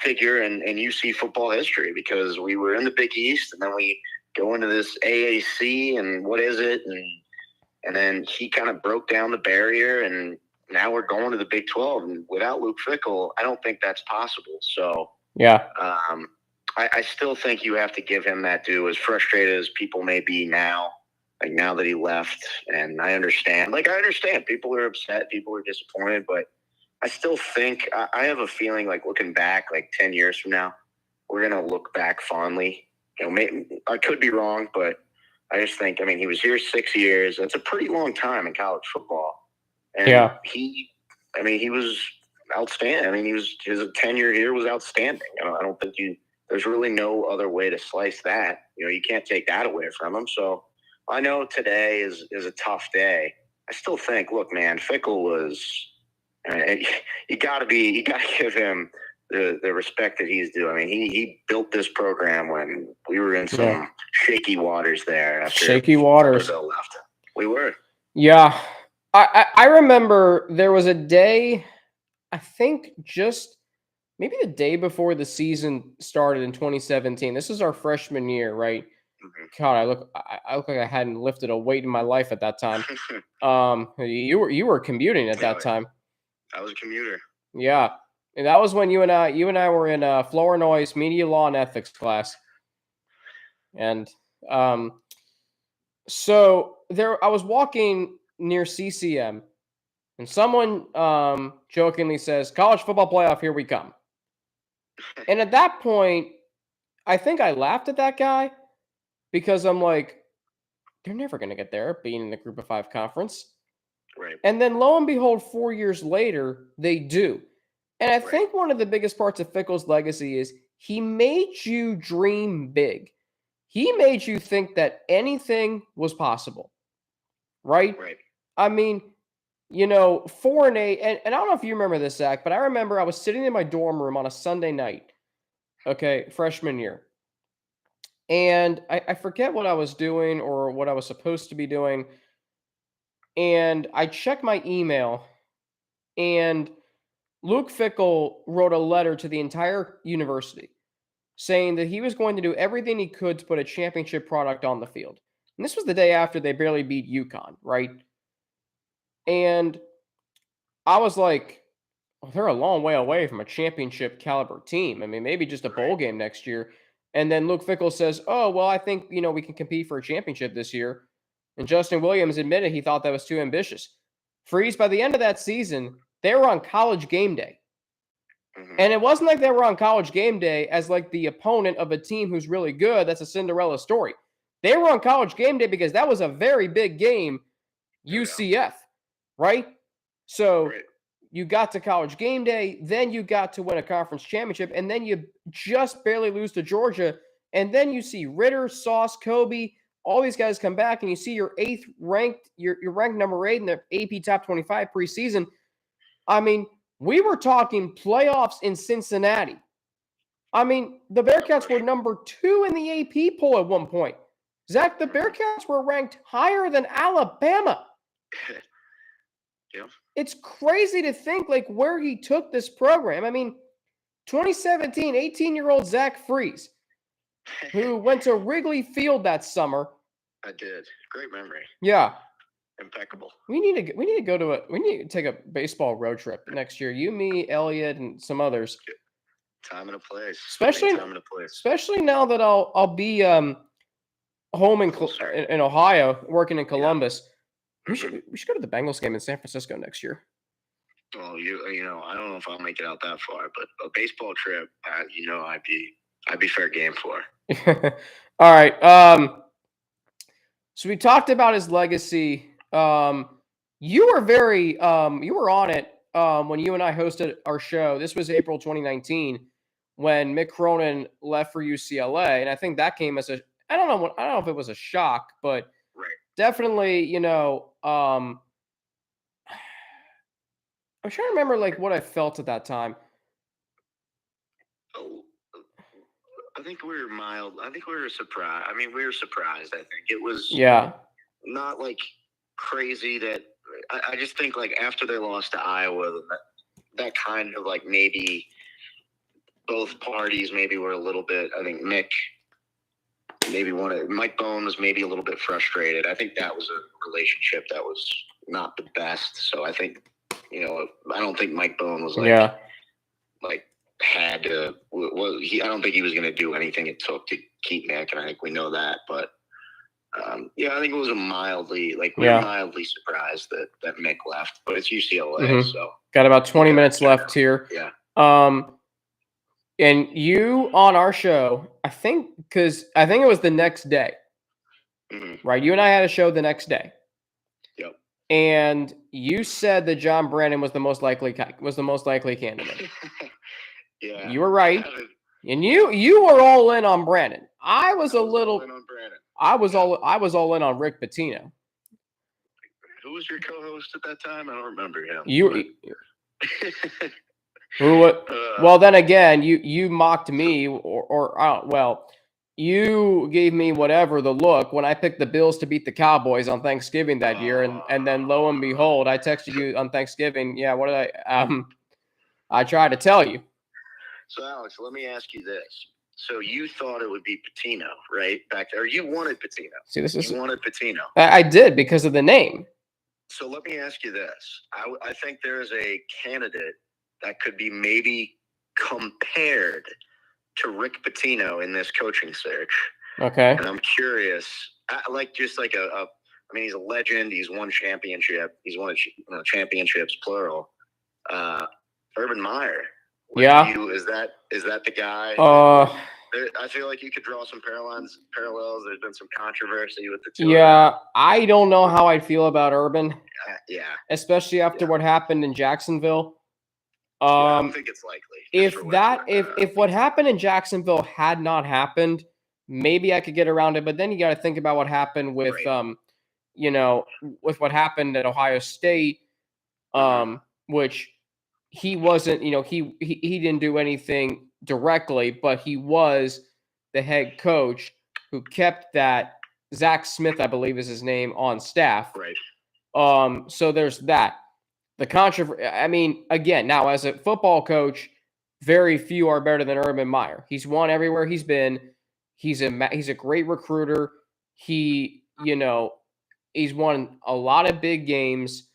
figure in UC football history, because we were in the Big East, and then we go into this AAC, and what is it? And then he kind of broke down the barrier, and now we're going to the Big 12. And without Luke Fickell, I don't think that's possible. So, yeah, I still think you have to give him that due, as frustrated as people may be now. Now that he left, and I understand. People are upset, people are disappointed, but I still think, I have a feeling looking back 10 years from now, we're going to look back fondly. Maybe, I could be wrong, but I just think, he was here 6 years. That's a pretty long time in college football. And yeah, he was outstanding. His tenure here was outstanding. I don't think there's really no other way to slice that. You can't take that away from him. So I know today is a tough day. I still think, look, man, Fickell was. You got to give him the respect that he's due. He built this program when we were in some shaky waters there. Shaky waters. Left. We were. Yeah, I remember there was a day, I think just maybe the day before the season started in 2017. This is our freshman year, right? God, I look like I hadn't lifted a weight in my life at that time. You were commuting at that time. I was a commuter. Yeah. And that was when you and I were in Flournoy's media law and ethics class. And so I was walking near CCM, and someone jokingly says, "College football playoff, here we come." And at that point, I think I laughed at that guy because I'm like, they're never going to get there being in the Group of 5 conference. Right. And then lo and behold, 4 years later, they do. And I think one of the biggest parts of Fickell's legacy is he made you dream big. He made you think that anything was possible, right? Right. I mean, 4-8, and I don't know if you remember this, Zach, but I remember I was sitting in my dorm room on a Sunday night, okay, freshman year. And I forget what I was doing or what I was supposed to be doing. And I checked my email, and Luke Fickell wrote a letter to the entire university saying that he was going to do everything he could to put a championship product on the field. And this was the day after they barely beat UConn, right? And I was like, well, they're a long way away from a championship caliber team. I mean, maybe just a bowl game next year. And then Luke Fickell says, "Oh, well, I think, we can compete for a championship this year." And Justin Williams admitted he thought that was too ambitious. Freeze, by the end of that season, they were on College Game Day. Mhm. And it wasn't like they were on College Game Day as like the opponent of a team who's really good. That's a Cinderella story. They were on College Game Day because that was a very big game, UCF, right? So Right. you got to College Game Day, then you got to win a conference championship, and then you just barely lose to Georgia. And then you see Ritter, Sauce, Kobe, all these guys come back, and you see you're ranked number 8 in the AP Top 25 preseason. I mean, we were talking playoffs in Cincinnati. I mean, the Bearcats were number 2 in the AP poll at one point. Zach, the Bearcats were ranked higher than Alabama. Yeah. It's crazy to think like where he took this program. I mean, 2017, 18-year-old Zach Freeze, who went to Wrigley Field that summer. I did. Great memory. Yeah. Impeccable. We need to take a baseball road trip next year. You, me, Elliot, and some others. Time and a place. Especially now that I'll be home in Ohio, working in Columbus. Yeah. We should go to the Bengals game in San Francisco next year. Well, I don't know if I'll make it out that far, but a baseball trip, I'd be fair game for. All right. So we talked about his legacy. You were on it when you and I hosted our show. This was April 2019 when Mick Cronin left for UCLA, and I think that came as I don't know if it was a shock, but definitely, I'm trying to remember like what I felt at that time. Oh, I think we were mild. I think we were surprised. I mean, we were surprised. I think it was not like crazy that I just think like after they lost to Iowa, that kind of like maybe both parties maybe were a little bit. I think Mick maybe Mike Bohn was maybe a little bit frustrated. I think that was a relationship that was not the best. So I think, I don't think Mike Bohn was like had to. I don't think he was going to do anything it took to keep Mick, and I think we know that. But I think it was mildly surprised that Mick left. But it's UCLA, Mm-hmm. so got about 20 minutes left here. Yeah. And you on our show, I think it was the next day, right? You and I had a show the next day. Yep. And you said that John Brandon was the most likely candidate. Yeah. You were right. And you were all in on Brandon. I was all in on Brandon. I was all in on Rick Pitino. Who was your co-host at that time? I don't remember him. Well, then again, you mocked me, you gave me whatever the look when I picked the Bills to beat the Cowboys on Thanksgiving that year, and then lo and behold, I texted you on Thanksgiving. Yeah, what did I tried to tell you. So Alex, let me ask you this. So you thought it would be Pitino, right? Back there, you wanted Pitino. See, you wanted Pitino. I did because of the name. So let me ask you this. I think there is a candidate that could be maybe compared to Rick Pitino in this coaching search. Okay. And I'm curious, just like I mean, he's a legend. He's won championship. He's won championships, plural. Urban Meyer. Yeah. Is that the guy? I feel like you could draw some parallels. There's been some controversy with the two. Yeah, I don't know how I'd feel about Urban. Yeah. Especially after what happened in Jacksonville. I don't think it's likely. If what happened in Jacksonville had not happened, maybe I could get around it. But then you got to think about what happened with, with what happened at Ohio State, which he wasn't, he didn't do anything directly, but he was the head coach who kept that Zach Smith, I believe is his name, on staff. Right. So there's that. The controversy. I mean, again, now as a football coach, very few are better than Urban Meyer. He's won everywhere he's been. He's a great recruiter. He's won a lot of big games.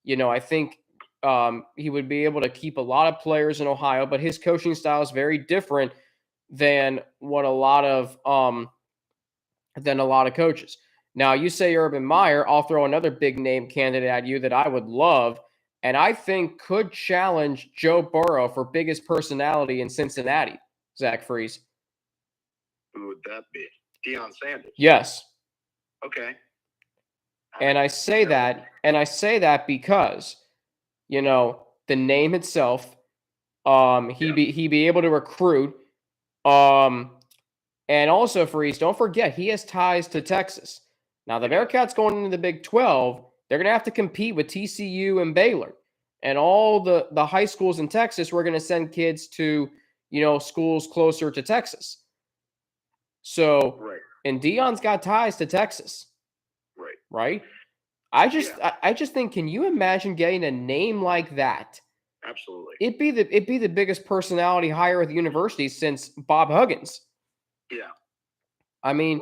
I think he would be able to keep a lot of players in Ohio, but his coaching style is very different than what a lot of coaches. Now, you say Urban Meyer, I'll throw another big name candidate at you that I would love, and I think could challenge Joe Burrow for biggest personality in Cincinnati, Zach Freeze. Who would that be? Deion Sanders. Yes. Okay. And I say that because, the name itself, he'd be able to recruit, and also Freeze, don't forget, he has ties to Texas. Now, the Bearcats going into the Big 12, they're going to have to compete with TCU and Baylor. And all the high schools in Texas, we're going to send kids to, schools closer to Texas. So, right. And Deion's got ties to Texas. Right? I just think, can you imagine getting a name like that? Absolutely. It'd be the biggest personality hire at the university since Bob Huggins. Yeah. I mean,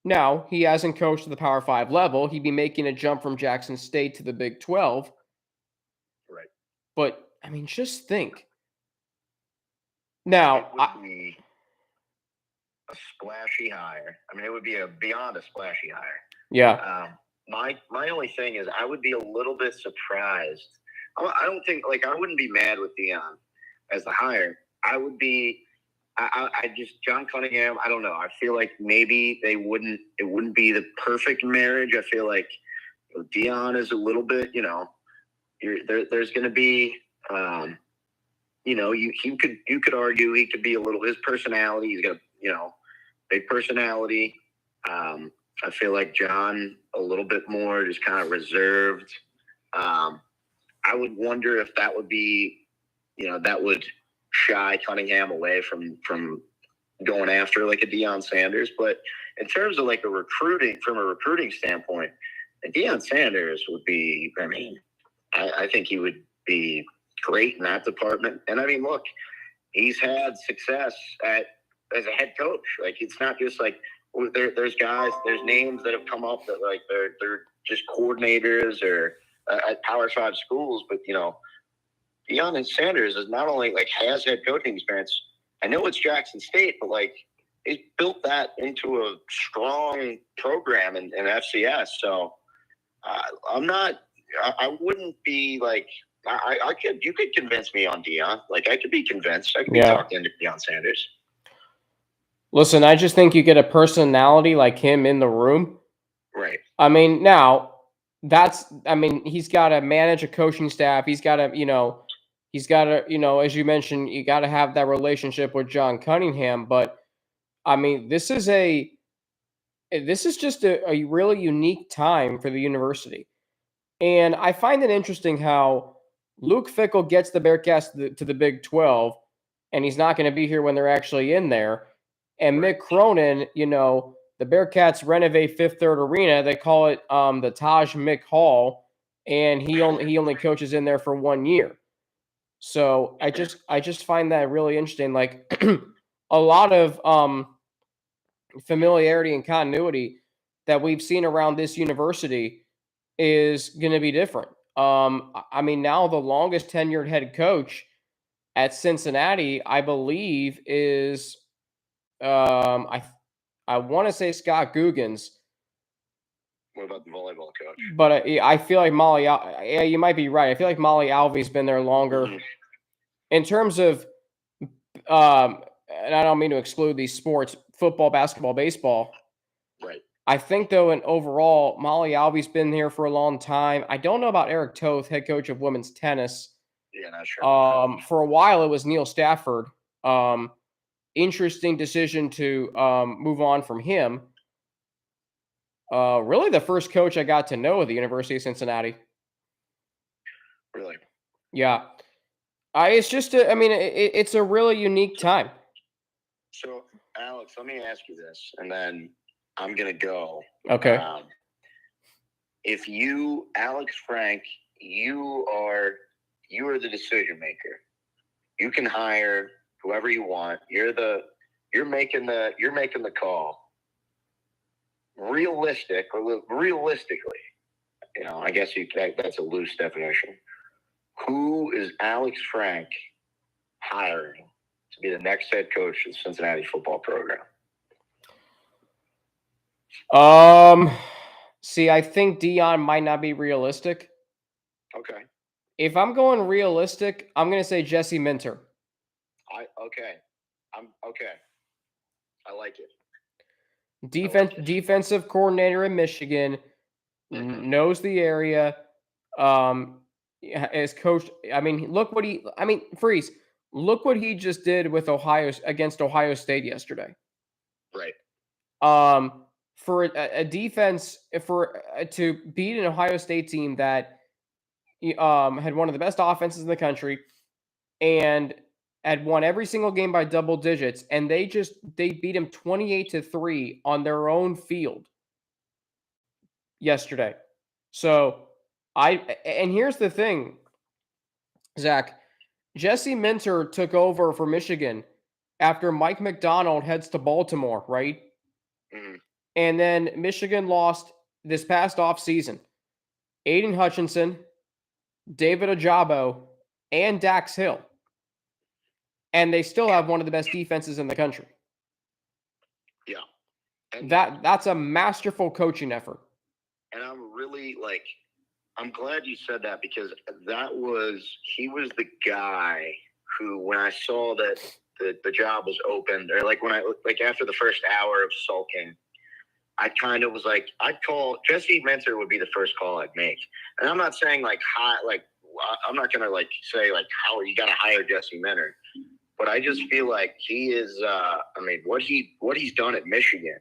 now he hasn't coached at the Power 5 level. He'd be making a jump from Jackson State to the Big 12. Right. But I mean, just think. Now, it would be a splashy hire. I mean, it would be beyond a splashy hire. Yeah. My only thing is I would be a little bit surprised. I don't think, I wouldn't be mad with Deion as the hire. I would be, John Cunningham, I don't know. I feel like maybe it wouldn't be the perfect marriage. I feel like Deion is a little bit, there's going to be, you could argue he could be a little, his personality, he's got, big personality. I feel like John a little bit more just kind of reserved. I would wonder if that would be, that would shy Cunningham away from going after like a Deion Sanders. But in terms of from a recruiting standpoint, Deion Sanders would be, I think he would be great in that department. And I mean, look, he's had success as a head coach. It's not just there's names that have come up that they're just coordinators or at Power 5 schools, but Deion Sanders is not only has head coaching experience. I know it's Jackson State, but he's built that into a strong program in FCS. So I wouldn't be you could convince me on Deion. I could be convinced. I could be talking to Deion Sanders. Listen, I just think you get a personality like him in the room. Right. I mean, he's got to manage a coaching staff. He's got to, as you mentioned, you got to have that relationship with John Cunningham. But I mean, this is just a really unique time for the university. And I find it interesting how Luke Fickell gets the Bearcats to the Big 12, and he's not going to be here when they're actually in there. And Mick Cronin, the Bearcats renovate Fifth Third Arena. They call it the Taj Mick Hall, and he only coaches in there for 1 year. So I just find that really interesting. A lot of familiarity and continuity that we've seen around this university is going to be different. I mean, now the longest tenured head coach at Cincinnati, I believe, is I want to say Scott Guggens, What about the volleyball coach? but I feel like Molly. Yeah, you might be right. I feel like Molly Alvey's been there longer. Mhm. In terms of, and I don't mean to exclude these sports, football, basketball, baseball. Right. I think, though, in overall, Molly Alvey's been here for a long time. I don't know about Eric Toth, head coach of women's tennis. Yeah, not sure. about that. For a while, it was Neil Stafford. Interesting decision to move on from him. Really the first coach I got to know at the University of Cincinnati. Really? Yeah. It's just, it's a really unique time. So, Alex, let me ask you this, and then I'm going to go. Okay. If you, Alex Frank, you are the decision maker. You can hire whoever you want. You're making the call. Realistically, I guess that's a loose definition. Who is Alex Frank hiring to be the next head coach of the Cincinnati football program? See, I think Dion might not be realistic. Okay. If I'm going realistic, I'm going to say Jesse Minter. Okay. I like it. Defensive coordinator in Michigan, knows the area. Has coached. Freeze. Look what he just did with against Ohio State yesterday. Right. For a defense to beat an Ohio State team that had one of the best offenses in the country and had won every single game by double digits, and they beat him 28-3 on their own field yesterday. So and here's the thing, Zach. Jesse Minter took over for Michigan after Mike McDonald heads to Baltimore, right? Mm-hmm. And then Michigan lost this past offseason Aiden Hutchinson, David Ojabo, and Dax Hill. And they still have one of the best defenses in the country. Yeah. And that's a masterful coaching effort. And I'm glad you said that, because he was the guy who, when I saw that the job was opened, or after the first hour of sulking, I kind of was like, I'd call Jesse Minter would be the first call I'd make. And I'm not saying I'm not going to say how you got to hire Jesse Minter, but I just feel like he is, what he's done at Michigan,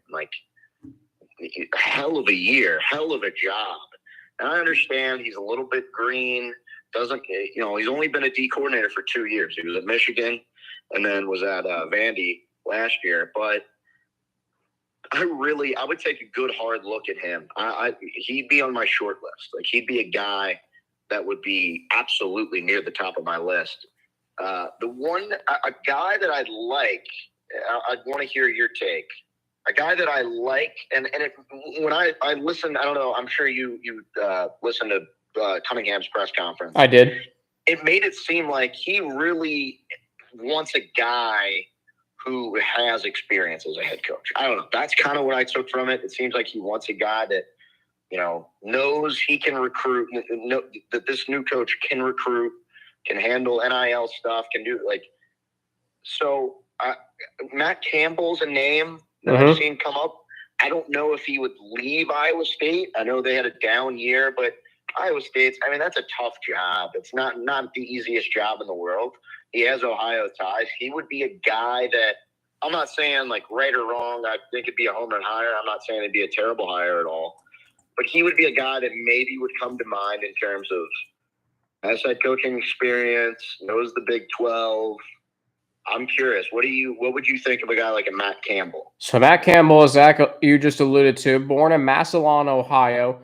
hell of a year, hell of a job. And I understand he's a little bit green, he's only been a D coordinator for 2 years. He was at Michigan and then was at Vandy last year, but I would take a good hard look at him. He'd be on my short list. He'd be a guy that would be absolutely near the top of my list. A guy that I'd want to hear your take. A guy that I like, when I listened, I don't know, I'm sure you listened to Cunningham's press conference. I did. It made it seem like he really wants a guy who has experience as a head coach. I don't know. That's kind of what I took from it. It seems like he wants a guy that, knows he can recruit, that this new coach can recruit, can handle NIL stuff, can do so. Matt Campbell's a name that I've seen come up. I don't know if he would leave Iowa State. I know they had a down year, but Iowa State's, that's a tough job. It's not the easiest job in the world. He has Ohio ties. He would be a guy that, I'm not saying right or wrong, I think it'd be a home run hire. I'm not saying it'd be a terrible hire at all. But he would be a guy that maybe would come to mind in terms of has head coaching experience, knows the Big 12. I'm curious. What would you think of a guy like a Matt Campbell? So Matt Campbell, as Zach, you just alluded to, born in Massillon, Ohio,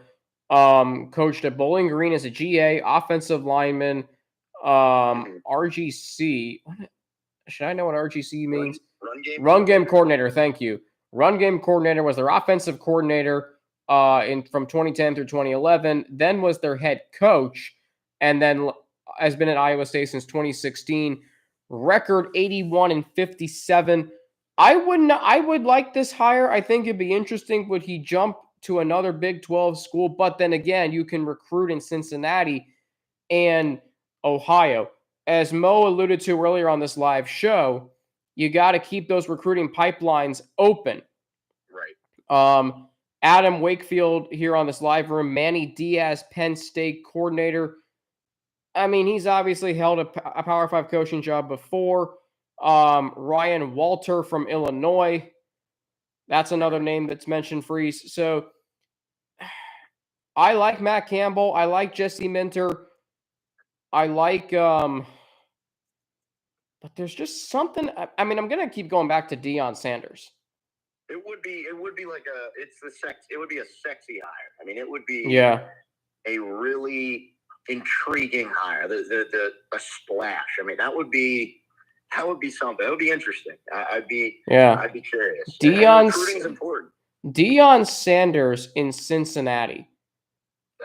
coached at Bowling Green as a GA, offensive lineman, RGC. Should I know what RGC means? Run game coordinator. Thank you. Run game coordinator, was their offensive coordinator from 2010 through 2011. Then was their head coach and then has been at Iowa State since 2016. Record 81-57. I would like this hire. I think it'd be interesting. Would he jump to another Big 12 school? But then again, you can recruit in Cincinnati and Ohio. As Mo alluded to earlier on this live show, you got to keep those recruiting pipelines open. Right. Adam Wakefield here on this live room, Manny Diaz, Penn State coordinator. I mean, he's obviously held a Power 5 coaching job before. Ryan Walter from Illinois. That's another name that's mentioned, Freeze. So I like Matt Campbell. I like Jesse Minter. I like, but there's just something. I mean, I'm going to keep going back to Deion Sanders. It would be like it would be a sexy hire. I mean, it would be a really intriguing hire. A splash. I mean, that would be something. That would be interesting. I'd be curious. Recruiting's important. Deion Sanders in Cincinnati.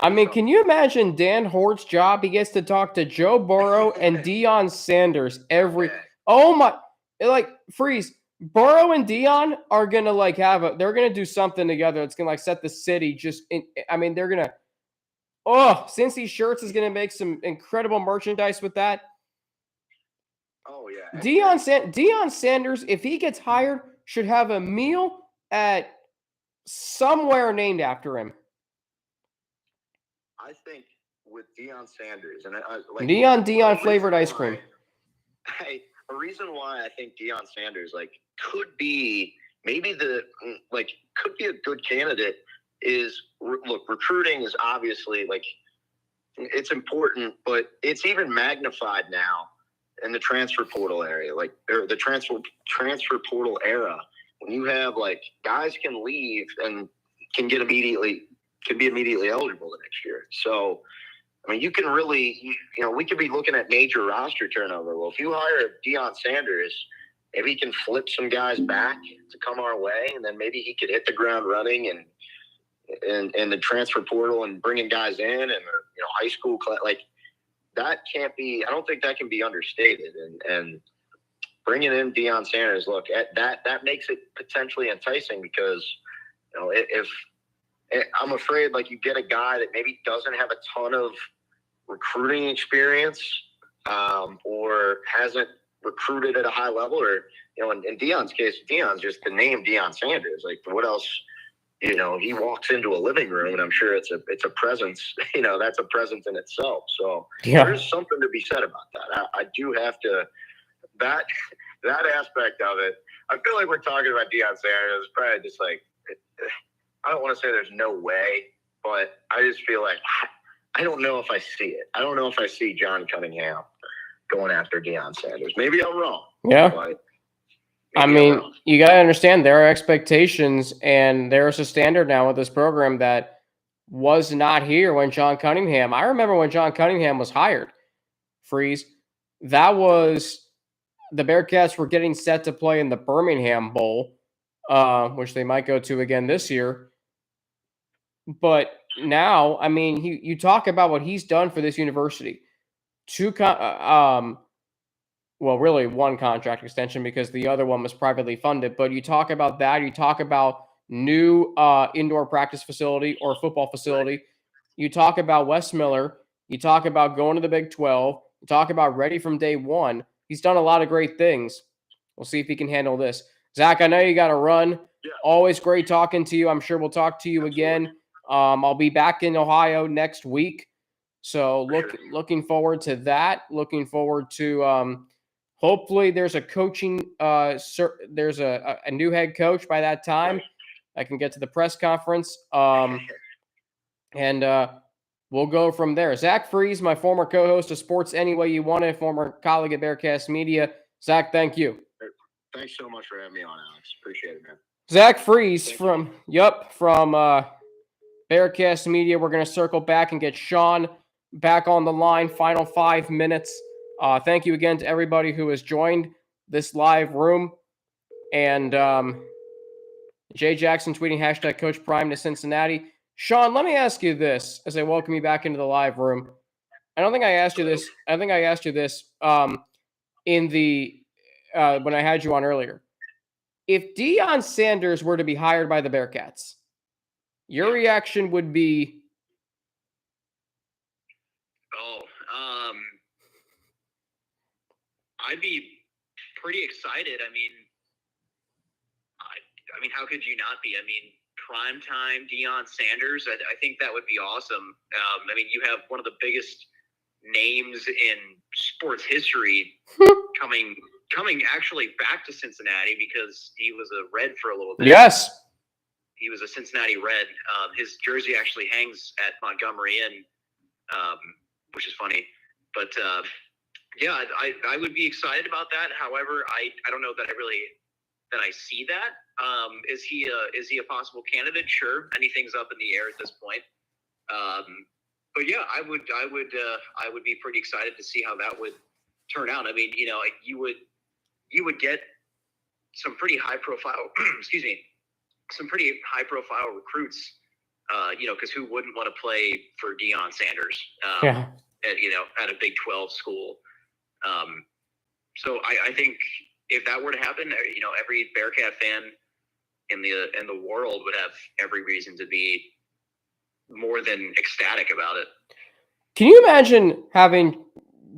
I mean, can you imagine Dan Hort's job? He gets to talk to Joe Burrow and Deion Sanders every. Oh my! Like Freeze. Burrow and Deion are gonna they're gonna do something together. It's gonna set the city they're gonna. Oh, Cincy Shirts is gonna make some incredible merchandise with that. Oh yeah. Deion Sanders, if he gets hired, should have a meal at somewhere named after him. I think with Deion Sanders and Deion flavored ice cream. A reason why I think Deion Sanders could be maybe could be a good candidate is recruiting is obviously it's important, but it's even magnified now in the transfer portal area, the transfer portal era, when you have guys can leave and can be immediately eligible the next year. So I mean, you can really, we could be looking at major roster turnover. Well, if you hire Deion Sanders, maybe he can flip some guys back to come our way, and then maybe he could hit the ground running and the transfer portal and bringing guys in and high school class. That can't be. I don't think that can be understated. And bringing in Deion Sanders, look, that makes it potentially enticing because if I'm afraid you get a guy that maybe doesn't have a ton of recruiting experience or hasn't recruited at a high level, or in Deion's case, Deion's just the name Deion Sanders. What else? He walks into a living room, and I'm sure it's a presence. That's a presence in itself. So there's something to be said about that. I do have to that aspect of it. I feel like we're talking about Deion Sanders. It's probably just I don't want to say there's no way, but I just feel I don't know if I see it. I don't know if I see John Cunningham going after Deion Sanders. Maybe I'm wrong. Yeah. I mean, you got to understand there are expectations, and there's a standard now with this program that was not here when John Cunningham. I remember when John Cunningham was hired, Freeze. That was the Bearcats were getting set to play in the Birmingham Bowl, which they might go to again this year. But now, I mean, you talk about what he's done for this university. Really one contract extension because the other one was privately funded. But you talk about that. You talk about new indoor practice facility or football facility. You talk about Wes Miller. You talk about going to the Big 12. You talk about ready from day one. He's done a lot of great things. We'll see if he can handle this. Zach, I know you got to run. Yeah. Always great talking to you. I'm sure we'll talk to you again. I'll be back in Ohio next week. So looking forward to that. Looking forward to hopefully there's a coaching there's a new head coach by that time. I can get to the press conference. And we'll go from there. Zach Freeze, my former co-host of Sports Any Way You Want It, former colleague at Bearcats Media. Zach, thank you. Thanks so much for having me on, Alex. Appreciate it, man. Zach Freeze from Bearcats Media. We're going to circle back and get Sean back on the line. Final 5 minutes. Thank you again to everybody who has joined this live room. And Jay Jackson tweeting hashtag Coach Prime to Cincinnati. Sean, let me ask you this as I welcome you back into the live room. I don't think I asked you this. I think I asked you this in the when I had you on earlier. If Deion Sanders were to be hired by the Bearcats, your reaction would be, I'd be pretty excited. I mean, how could you not be? I mean, primetime Deion Sanders. I think that would be awesome. I mean, you have one of the biggest names in sports history coming actually back to Cincinnati because he was a Red for a little bit. yes. He was a Cincinnati Red. His jersey actually hangs at Montgomery Inn, which is funny. But yeah, I would be excited about that. However, I don't know that I see that. Is he a possible candidate? Sure, anything's up in the air at this point. But yeah, I would be pretty excited to see how that would turn out. I mean, you would get some pretty high profile, excuse me, some pretty high profile recruits. Because who wouldn't want to play for Deion Sanders? At a Big 12 school. So I think if that were to happen, every Bearcat fan in the world would have every reason to be more than ecstatic about it. Can you imagine having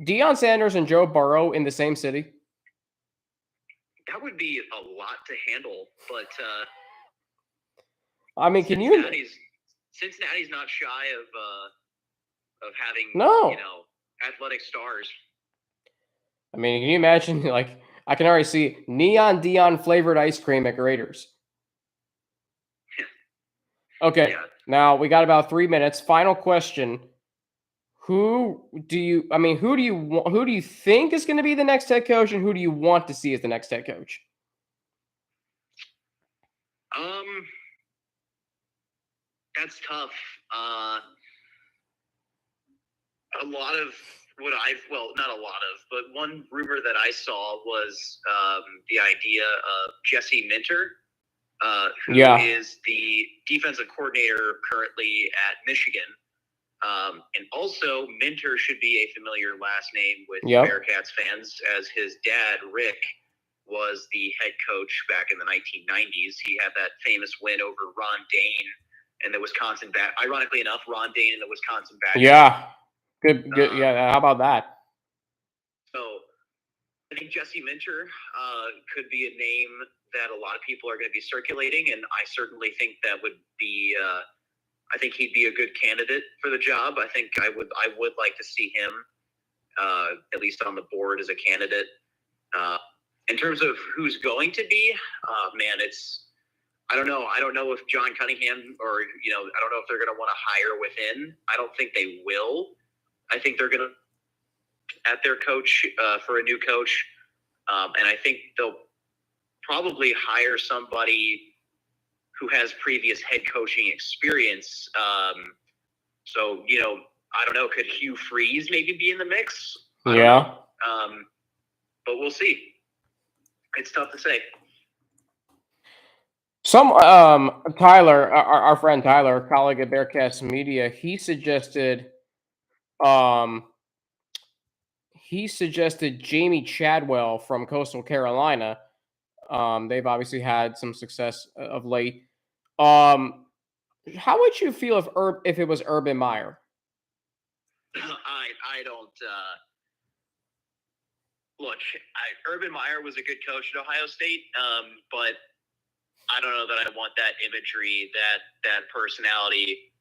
Deion Sanders and Joe Burrow in the same city? That would be a lot to handle, but I mean, Cincinnati's not shy of having athletic stars. I mean, can you imagine? Like, I can already see neon Deion flavored ice cream at Graders. Okay, Now we got about 3 minutes. Final question: Who do you think is going to be the next head coach, and who do you want to see as the next head coach? That's tough. A lot of not a lot of, but one rumor that I saw was the idea of Jesse Minter, who is the defensive coordinator currently at Michigan. And also, Minter should be a familiar last name with Bearcats fans, as his dad, Rick, was the head coach back in the 1990s. He had that famous win over Ron Dane and the Wisconsin ironically enough, Ron Dane and the Wisconsin Badgers. Yeah. Good. How about that? So I think Jesse Minter could be a name that a lot of people are going to be circulating, and I certainly think that would be I think he'd be a good candidate for the job. I think I would like to see him at least on the board as a candidate. In terms of who's going to be, I don't know. I don't know if John Cunningham or, I don't know if they're going to want to hire within. I don't think they will. I think they're going to at their coach for a new coach. And I think they'll probably hire somebody who has previous head coaching experience. So, I don't know. Could Hugh Freeze maybe be in the mix? Yeah. But we'll see. It's tough to say. Tyler, our friend Tyler, a colleague at Bearcats Media, he suggested Jamie Chadwell from Coastal Carolina. They've obviously had some success of late. How would you feel if it was Urban Meyer? I don't look. Urban Meyer was a good coach at Ohio State, but I don't know that I want that imagery, that personality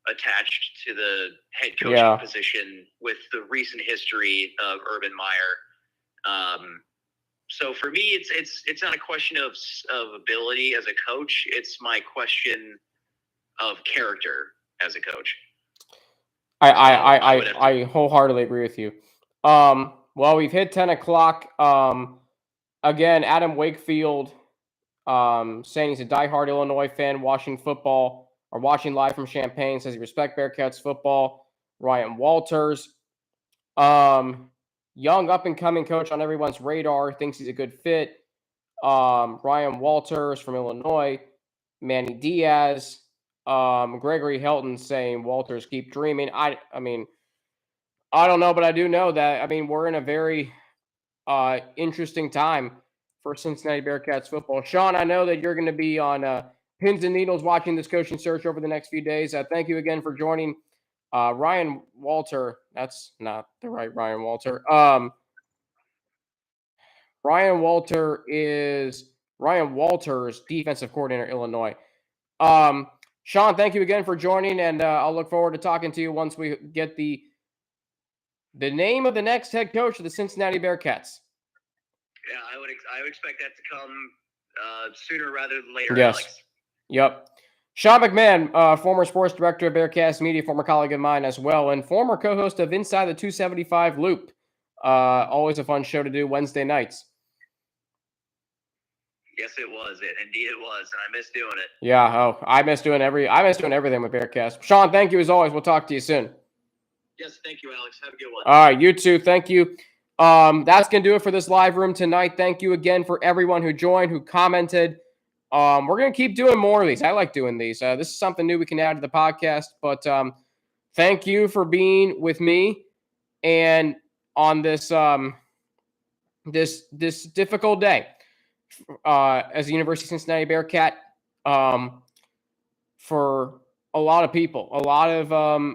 attached to the head coaching position with the recent history of Urban Meyer. So for me, it's not a question of ability as a coach. It's my question of character as a coach. I wholeheartedly agree with you. Well, we've hit 10 o'clock. Again, Adam Wakefield saying he's a diehard Illinois fan, watching football or watching live from Champaign, says he respects Bearcats football. Ryan Walters, young up-and-coming coach on everyone's radar, thinks he's a good fit. Ryan Walters from Illinois. Manny Diaz. Gregory Helton saying Walters keep dreaming. I mean, I don't know, but I do know that, I mean, we're in a very interesting time for Cincinnati Bearcats football. Sean, I know that you're going to be on pins and needles watching this coaching search over the next few days. Thank you again for joining. Ryan Walter, that's not the right Ryan Walter. Ryan Walters, defensive coordinator, Illinois. Sean, thank you again for joining, and I'll look forward to talking to you once we get the name of the next head coach of the Cincinnati Bearcats. Yeah, I would expect that to come sooner rather than later, Yes. Alex. Yep. Sean McMahon, former sports director of Bearcats Media, former colleague of mine as well, and former co-host of Inside the 275 Loop. Always a fun show to do Wednesday nights. Yes, it was. Indeed it was, and I miss doing it. Yeah, I miss doing everything with Bearcats. Sean, thank you as always. We'll talk to you soon. Yes, thank you, Alex. Have a good one. All right, you too. Thank you. That's going to do it for this live room tonight. Thank you again for everyone who joined, who commented. We're going to keep doing more of these. I like doing these. This is something new we can add to the podcast. But thank you for being with me and on this this difficult day as a University of Cincinnati Bearcat for a lot of people, a lot of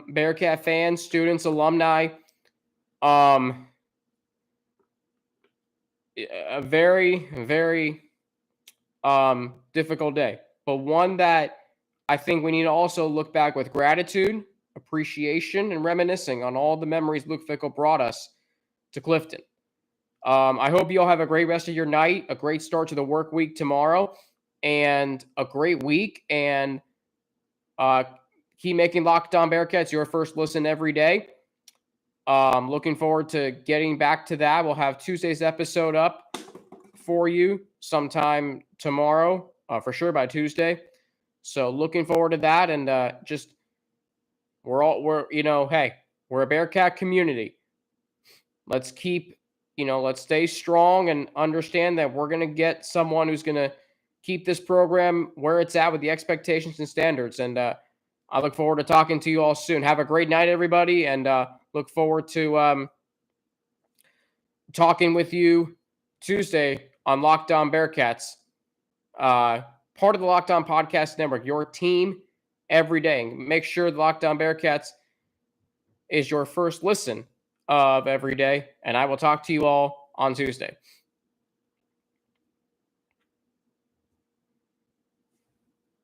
Bearcat fans, students, alumni. A very, very difficult day, but one that I think we need to also look back with gratitude, appreciation, and reminiscing on all the memories Luke Fickell brought us to Clifton. I hope you all have a great rest of your night, a great start to the work week tomorrow, and a great week. And keep making Locked On Bearcats your first listen every day. Looking forward to getting back to that. We'll have Tuesday's episode up for you sometime tomorrow, for sure by Tuesday. So looking forward to that. And we're a Bearcat community. Let's let's stay strong and understand that we're going to get someone who's going to keep this program where it's at with the expectations and standards. And I look forward to talking to you all soon. Have a great night, everybody. And look forward to talking with you Tuesday on Locked On Bearcats, part of the Locked On Podcast Network, your team every day. Make sure the Locked On Bearcats is your first listen of every day, and I will talk to you all on Tuesday.